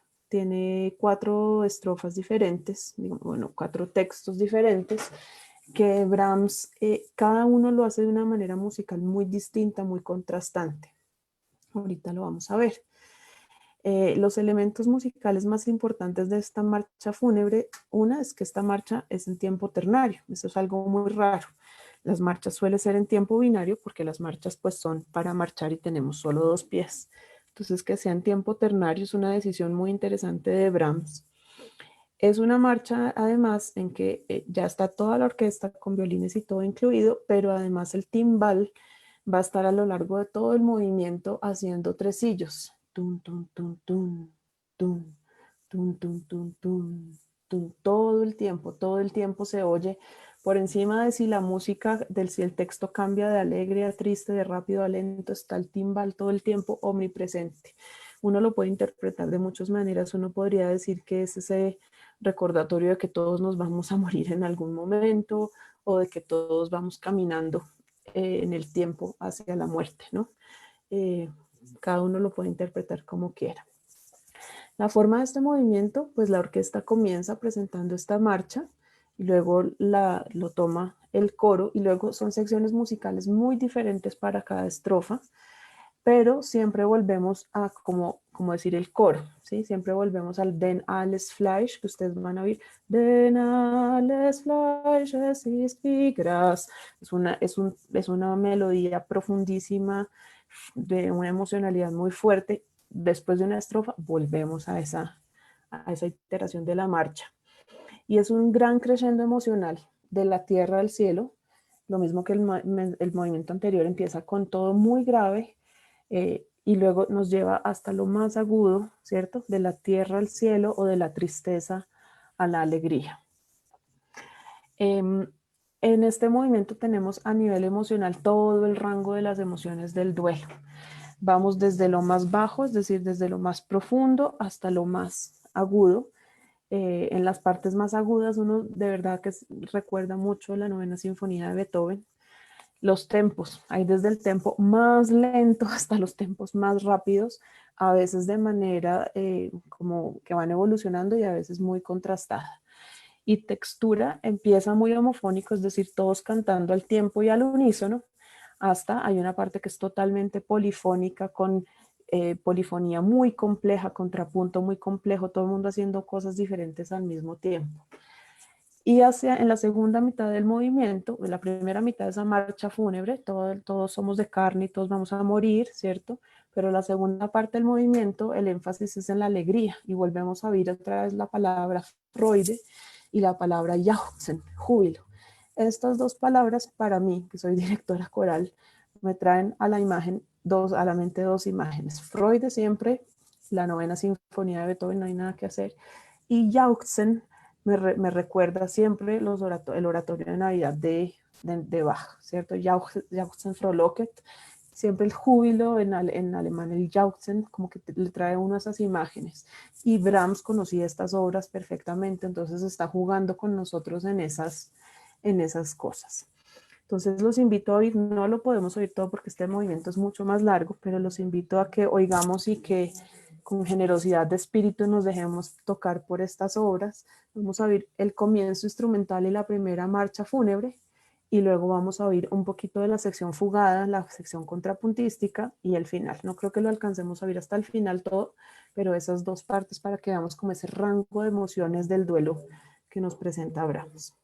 4 estrofas diferentes, bueno, 4 textos diferentes, que Brahms, cada uno lo hace de una manera musical muy distinta, muy contrastante. Ahorita lo vamos a ver. Los elementos musicales más importantes de esta marcha fúnebre, una es que esta marcha es en tiempo ternario, eso es algo muy raro. Las marchas suelen ser en tiempo binario porque las marchas pues son para marchar y tenemos solo 2 pies. Entonces que sea en tiempo ternario es una decisión muy interesante de Brahms. Es una marcha además en que ya está toda la orquesta con violines y todo incluido, pero además el timbal va a estar a lo largo de todo el movimiento haciendo tresillos. Tum, tum, tum, tum, tum, tum, tum, tum, tum, tum, todo el tiempo se oye por encima de si la música, si el texto cambia de alegre a triste, de rápido a lento, está el timbal todo el tiempo omnipresente. Uno lo puede interpretar de muchas maneras, uno podría decir que es ese recordatorio de que todos nos vamos a morir en algún momento o de que todos vamos caminando en el tiempo hacia la muerte, ¿no? Cada uno lo puede interpretar como quiera. La forma de este movimiento, pues la orquesta comienza presentando esta marcha y luego lo toma el coro y luego son secciones musicales muy diferentes para cada estrofa, pero siempre volvemos a como decir el coro, ¿sí? Siempre volvemos al Den alles Fleisch, que ustedes van a oír, Den alles Fleisch, es ist wie Gras. Es una melodía profundísima, de una emocionalidad muy fuerte. Después de una estrofa, volvemos a esa iteración de la marcha. Y es un gran crescendo emocional de la tierra al cielo, lo mismo que el movimiento anterior, empieza con todo muy grave, y luego nos lleva hasta lo más agudo, ¿cierto? De la tierra al cielo o de la tristeza a la alegría. En este movimiento tenemos a nivel emocional todo el rango de las emociones del duelo. Vamos desde lo más bajo, es decir, desde lo más profundo hasta lo más agudo. En las partes más agudas uno de verdad que recuerda mucho la novena sinfonía de Beethoven. Los tempos, hay desde el tempo más lento hasta los tempos más rápidos, a veces de manera como que van evolucionando y a veces muy contrastada. Y textura empieza muy homofónico, es decir, todos cantando al tiempo y al unísono, hasta hay una parte que es totalmente polifónica, con polifonía muy compleja, contrapunto muy complejo, todo el mundo haciendo cosas diferentes al mismo tiempo. Y en la segunda mitad del movimiento, en la primera mitad de esa marcha fúnebre, todos somos de carne y todos vamos a morir, ¿cierto? Pero la segunda parte del movimiento, el énfasis es en la alegría, y volvemos a oír otra vez la palabra Freude y la palabra Jauchzen, júbilo. Estas dos palabras, para mí, que soy directora coral, me traen a la mente dos imágenes. Freude siempre, la novena sinfonía de Beethoven, no hay nada que hacer, y Jauchzen me recuerda siempre el oratorio de Navidad de Bach, ¿cierto? Jauchzen frohlocket, siempre el júbilo en alemán, el Jauchzen, como que le trae uno esas imágenes. Y Brahms conocía estas obras perfectamente, entonces está jugando con nosotros en esas cosas. Entonces los invito a oír, no lo podemos oír todo porque este movimiento es mucho más largo, pero los invito a que oigamos y que con generosidad de espíritu nos dejemos tocar por estas obras. Vamos a oír el comienzo instrumental y la primera marcha fúnebre, y luego vamos a oír un poquito de la sección fugada, la sección contrapuntística y el final. No creo que lo alcancemos a oír hasta el final todo, pero esas dos partes para que veamos como ese rango de emociones del duelo que nos presenta Brahms.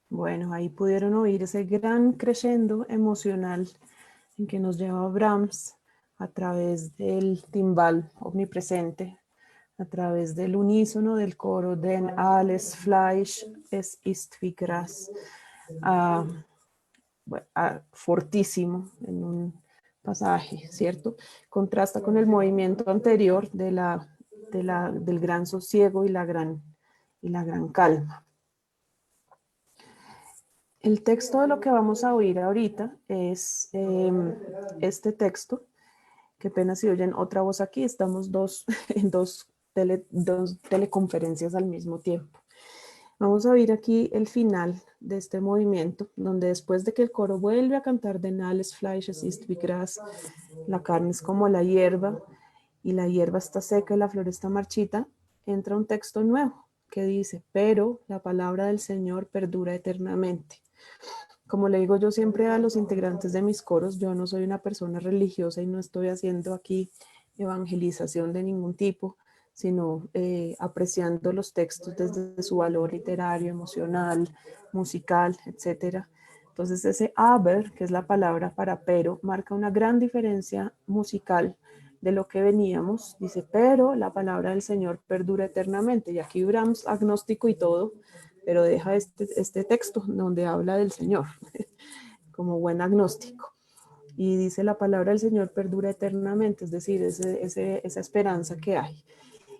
Bueno, ahí pudieron oír ese gran crescendo emocional en que nos lleva Brahms a través del timbal omnipresente, a través del unísono del coro Den alles Fleisch es ist wie Gras, fortísimo en un pasaje, ¿cierto? Contrasta con el movimiento anterior del gran sosiego y la gran calma. El texto de lo que vamos a oír ahorita es este texto. Qué pena si oyen otra voz aquí, estamos en dos teleconferencias al mismo tiempo. Vamos a oír aquí el final de este movimiento, donde después de que el coro vuelve a cantar de alles Fleisch ist wie Gras, la carne es como la hierba, y la hierba está seca y la flor está marchita, entra un texto nuevo que dice, pero la palabra del Señor perdura eternamente. Como le digo yo siempre a los integrantes de mis coros, yo no soy una persona religiosa y no estoy haciendo aquí evangelización de ningún tipo, sino apreciando los textos desde su valor literario, emocional, musical, etc. Entonces ese aber, que es la palabra para pero, marca una gran diferencia musical de lo que veníamos. Dice, pero la palabra del Señor perdura eternamente. Y aquí Brahms, agnóstico y todo, pero deja este texto donde habla del Señor, como buen agnóstico. Y dice, la palabra del Señor perdura eternamente, es decir, esa esperanza que hay.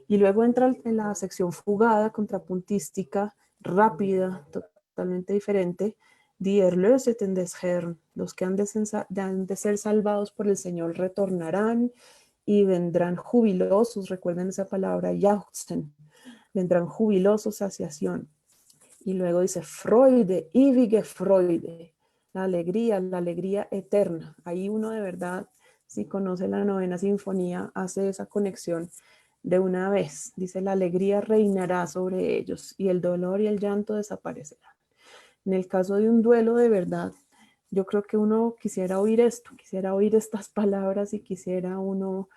Y luego entra en la sección fugada, contrapuntística, rápida, totalmente diferente. Die Erlöseten des Herrn, los que han de ser salvados por el Señor retornarán y vendrán jubilosos, recuerden esa palabra, jauchzen, vendrán jubilosos hacia Sion. Y luego dice, Freude, ewige Freude, la alegría eterna. Ahí uno de verdad, si conoce la novena sinfonía, hace esa conexión de una vez. Dice, la alegría reinará sobre ellos y el dolor y el llanto desaparecerán. En el caso de un duelo de verdad, yo creo que uno quisiera oír esto, quisiera oír estas palabras y quisiera uno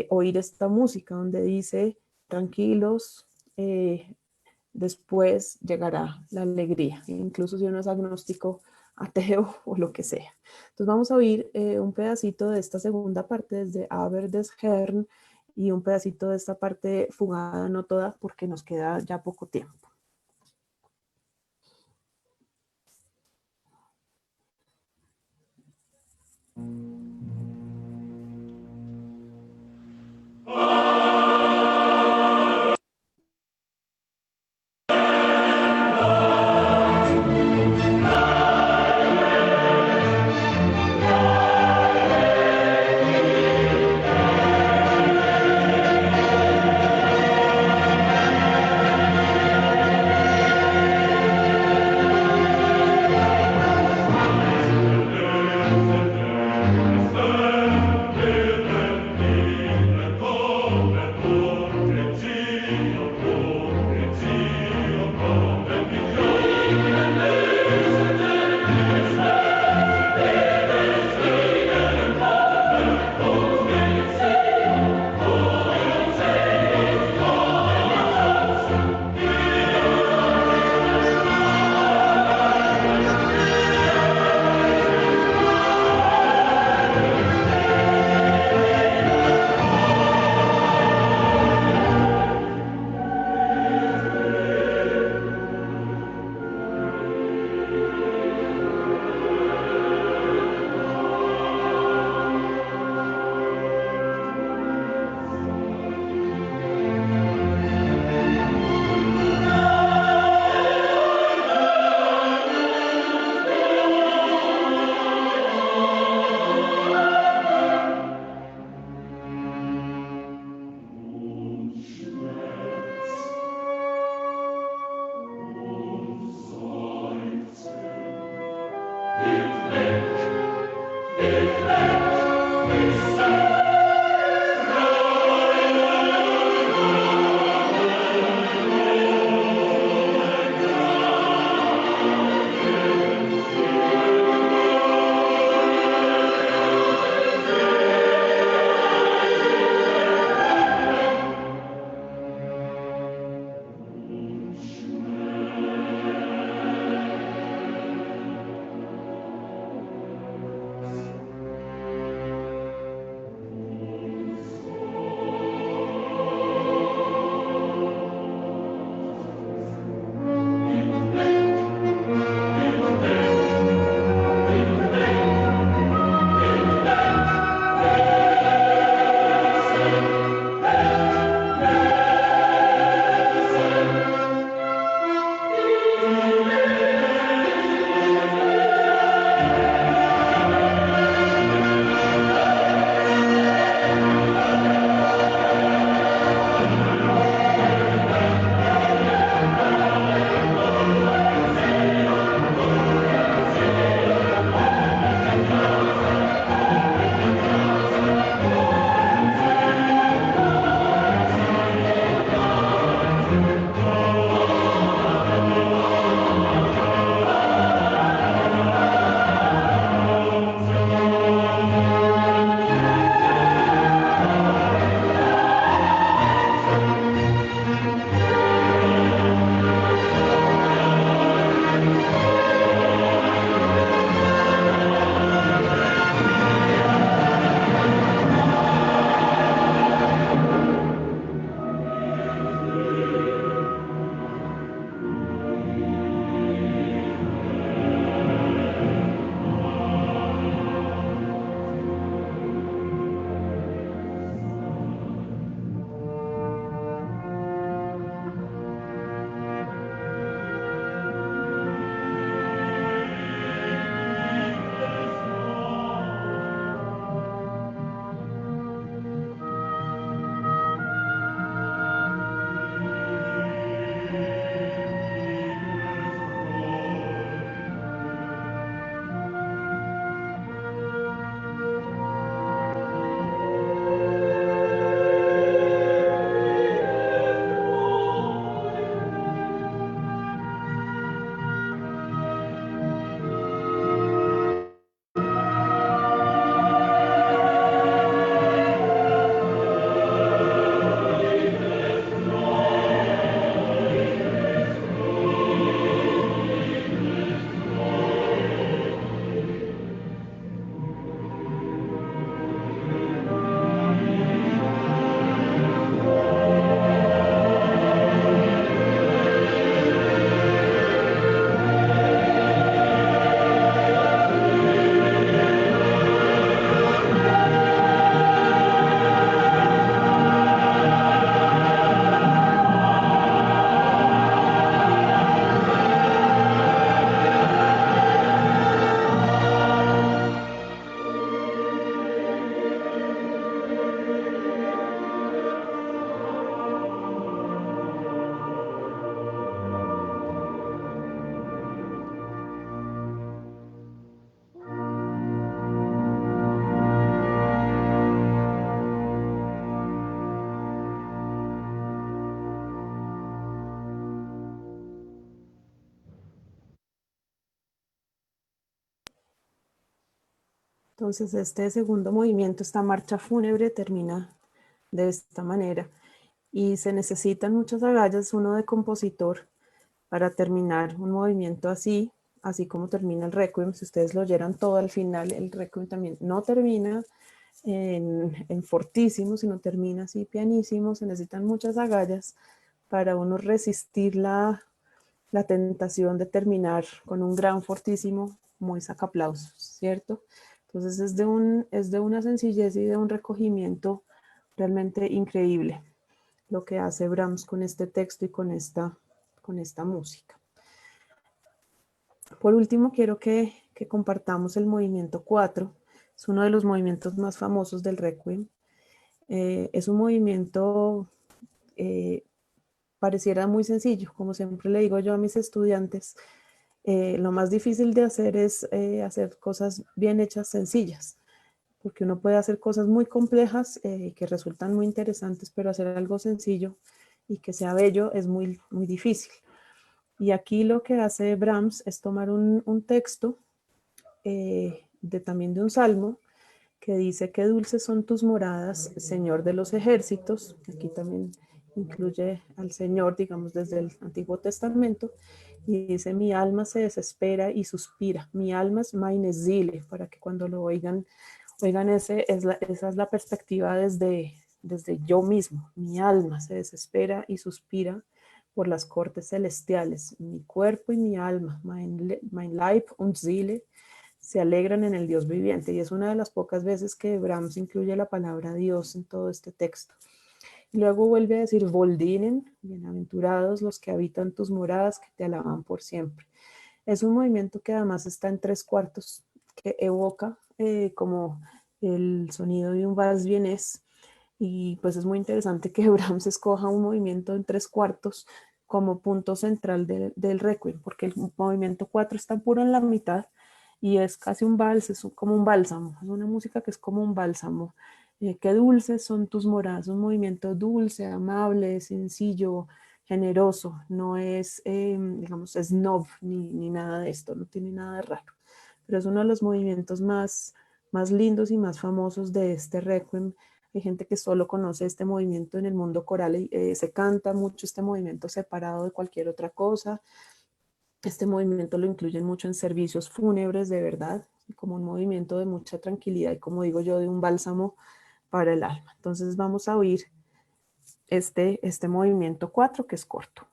oír esta música donde dice, tranquilos, después llegará la alegría, incluso si uno es agnóstico, ateo o lo que sea. Entonces vamos a oír un pedacito de esta segunda parte desde Aber des Herrn y un pedacito de esta parte fugada, no toda, porque nos queda ya poco tiempo. Entonces este segundo movimiento, esta marcha fúnebre, termina de esta manera. Y se necesitan muchas agallas, uno de compositor, para terminar un movimiento así, así como termina el Requiem. Si ustedes lo oyeran todo al final, el Requiem también no termina en fortísimo, sino termina así pianísimo. Se necesitan muchas agallas para uno resistir la tentación de terminar con un gran fortísimo muy sacaplausos, ¿cierto? Entonces es de una sencillez y de un recogimiento realmente increíble lo que hace Brahms con este texto y con esta música. Por último, quiero que compartamos el movimiento 4. Es uno de los movimientos más famosos del Requiem. Es un movimiento, pareciera muy sencillo, como siempre le digo yo a mis estudiantes, lo más difícil de hacer es hacer cosas bien hechas, sencillas, porque uno puede hacer cosas muy complejas que resultan muy interesantes, pero hacer algo sencillo y que sea bello es muy, muy difícil. Y aquí lo que hace Brahms es tomar un texto también de un salmo que dice: qué dulces son tus moradas, Señor de los ejércitos. Aquí también incluye al Señor, digamos, desde el Antiguo Testamento. Y dice: mi alma se desespera y suspira. Mi alma es meine Seele, para que cuando lo oigan, esa es la perspectiva desde yo mismo. Mi alma se desespera y suspira por las cortes celestiales. Mi cuerpo y mi alma, mein Leib und Seele, se alegran en el Dios viviente. Y es una de las pocas veces que Brahms incluye la palabra Dios en todo este texto. Y luego vuelve a decir: Voldinen, bienaventurados los que habitan tus moradas, que te alaban por siempre. Es un movimiento que además está en 3/4, que evoca como el sonido de un vals vienés. Y pues es muy interesante que Brahms escoja un movimiento en 3/4 como punto central del Requiem, porque el movimiento 4 está puro en la mitad y es casi un vals, es como un bálsamo, es una música que es como un bálsamo. Qué dulces son tus moradas, un movimiento dulce, amable, sencillo, generoso, no es, digamos, snob ni nada de esto, no tiene nada de raro, pero es uno de los movimientos más lindos y más famosos de este Requiem. Hay gente que solo conoce este movimiento en el mundo coral, se canta mucho este movimiento separado de cualquier otra cosa. Este movimiento lo incluyen mucho en servicios fúnebres, de verdad, como un movimiento de mucha tranquilidad y, como digo yo, de un bálsamo para el alma. Entonces vamos a oír este movimiento 4, que es corto.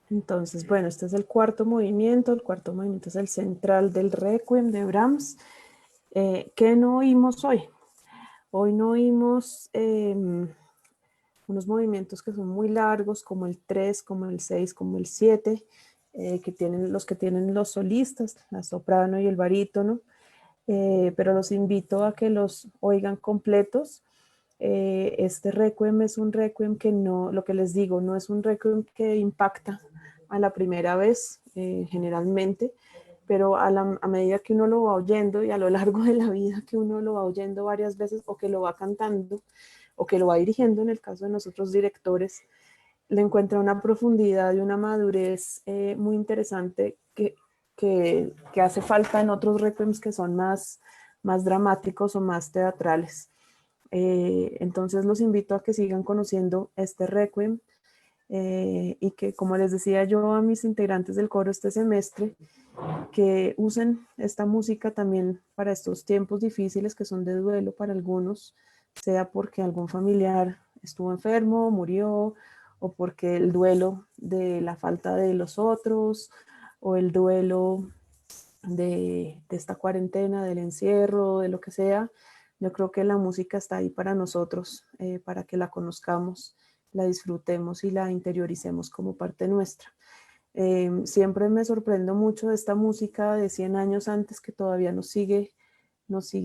Entonces, bueno, este es el cuarto movimiento. El cuarto movimiento es el central del Requiem de Brahms. ¿Qué no oímos hoy? Hoy no oímos unos movimientos que son muy largos, como el 3, como el 6, como el 7, que tienen los solistas, la soprano y el barítono, pero los invito a que los oigan completos. Este requiem es un requiem que no, lo que les digo, no es un requiem que impacta a la primera vez, generalmente, pero a medida que uno lo va oyendo y a lo largo de la vida que uno lo va oyendo varias veces o que lo va cantando o que lo va dirigiendo, en el caso de nosotros directores, le encuentra una profundidad y una madurez muy interesante que hace falta en otros requiems que son más dramáticos o más teatrales. Entonces los invito a que sigan conociendo este requiem y que, como les decía yo a mis integrantes del coro este semestre, que usen esta música también para estos tiempos difíciles que son de duelo para algunos, sea porque algún familiar estuvo enfermo, murió, o porque el duelo de la falta de los otros, o el duelo de esta cuarentena, del encierro, de lo que sea. Yo creo que la música está ahí para nosotros, para que la conozcamos, la disfrutemos y la interioricemos como parte nuestra. Siempre me sorprendo mucho de esta música de 100 años antes que todavía nos sigue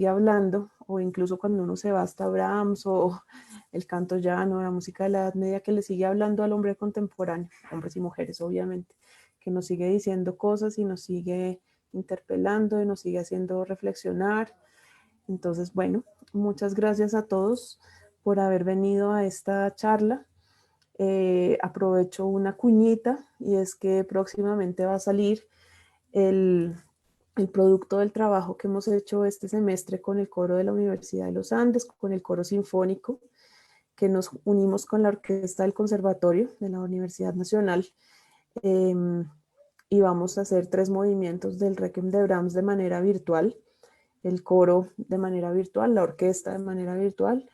hablando, o incluso cuando uno se va hasta Brahms o el canto llano, la música de la Edad Media, que le sigue hablando al hombre contemporáneo, hombres y mujeres obviamente, que nos sigue diciendo cosas y nos sigue interpelando y nos sigue haciendo reflexionar. Entonces, bueno, muchas gracias a todos por haber venido a esta charla. Aprovecho una cuñita, y es que próximamente va a salir el producto del trabajo que hemos hecho este semestre con el coro de la Universidad de los Andes, con el coro sinfónico, que nos unimos con la orquesta del Conservatorio de la Universidad Nacional, y vamos a hacer 3 movimientos del Requiem de Brahms de manera virtual, el coro de manera virtual, la orquesta de manera virtual.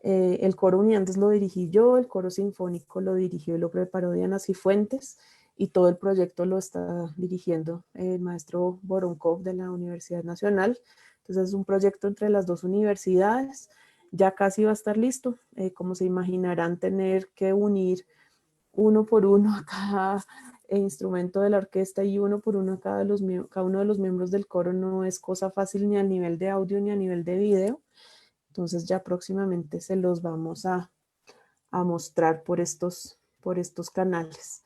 El coro Uniantes lo dirigí yo, el coro sinfónico lo dirigió y lo preparó Diana Cifuentes, y todo el proyecto lo está dirigiendo el maestro Voronkov de la Universidad Nacional. Entonces es un proyecto entre las dos universidades, ya casi va a estar listo. Como se imaginarán, tener que unir uno por uno a cada instrumento de la orquesta y uno por uno a cada uno de los miembros del coro no es cosa fácil, ni a nivel de audio ni a nivel de video. Entonces ya próximamente se los vamos a mostrar por estos canales.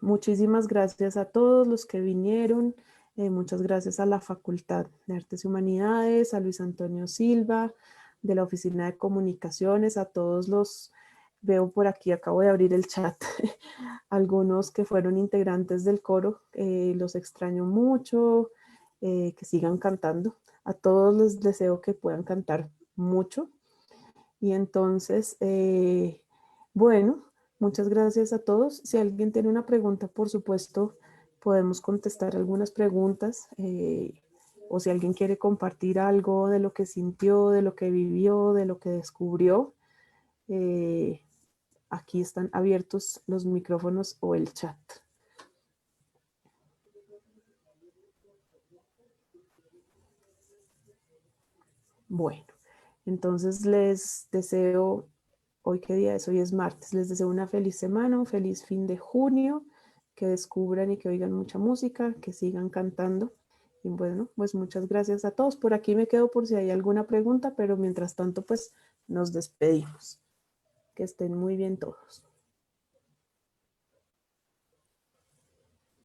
Muchísimas gracias a todos los que vinieron. Muchas gracias a la Facultad de Artes y Humanidades, a Luis Antonio Silva, de la Oficina de Comunicaciones, a todos los, veo por aquí, acabo de abrir el chat, algunos que fueron integrantes del coro, los extraño mucho, que sigan cantando. A todos les deseo que puedan cantar mucho. Y entonces, bueno, muchas gracias a todos. Si alguien tiene una pregunta, por supuesto, podemos contestar algunas preguntas, o si alguien quiere compartir algo de lo que sintió, de lo que vivió, de lo que descubrió, aquí están abiertos los micrófonos o el chat. Bueno, entonces les deseo, ¿hoy qué día es? Hoy es martes. Les deseo una feliz semana, un feliz fin de junio, que descubran y que oigan mucha música, que sigan cantando. Y bueno, pues muchas gracias a todos. Por aquí me quedo por si hay alguna pregunta, pero mientras tanto, pues nos despedimos. Que estén muy bien todos.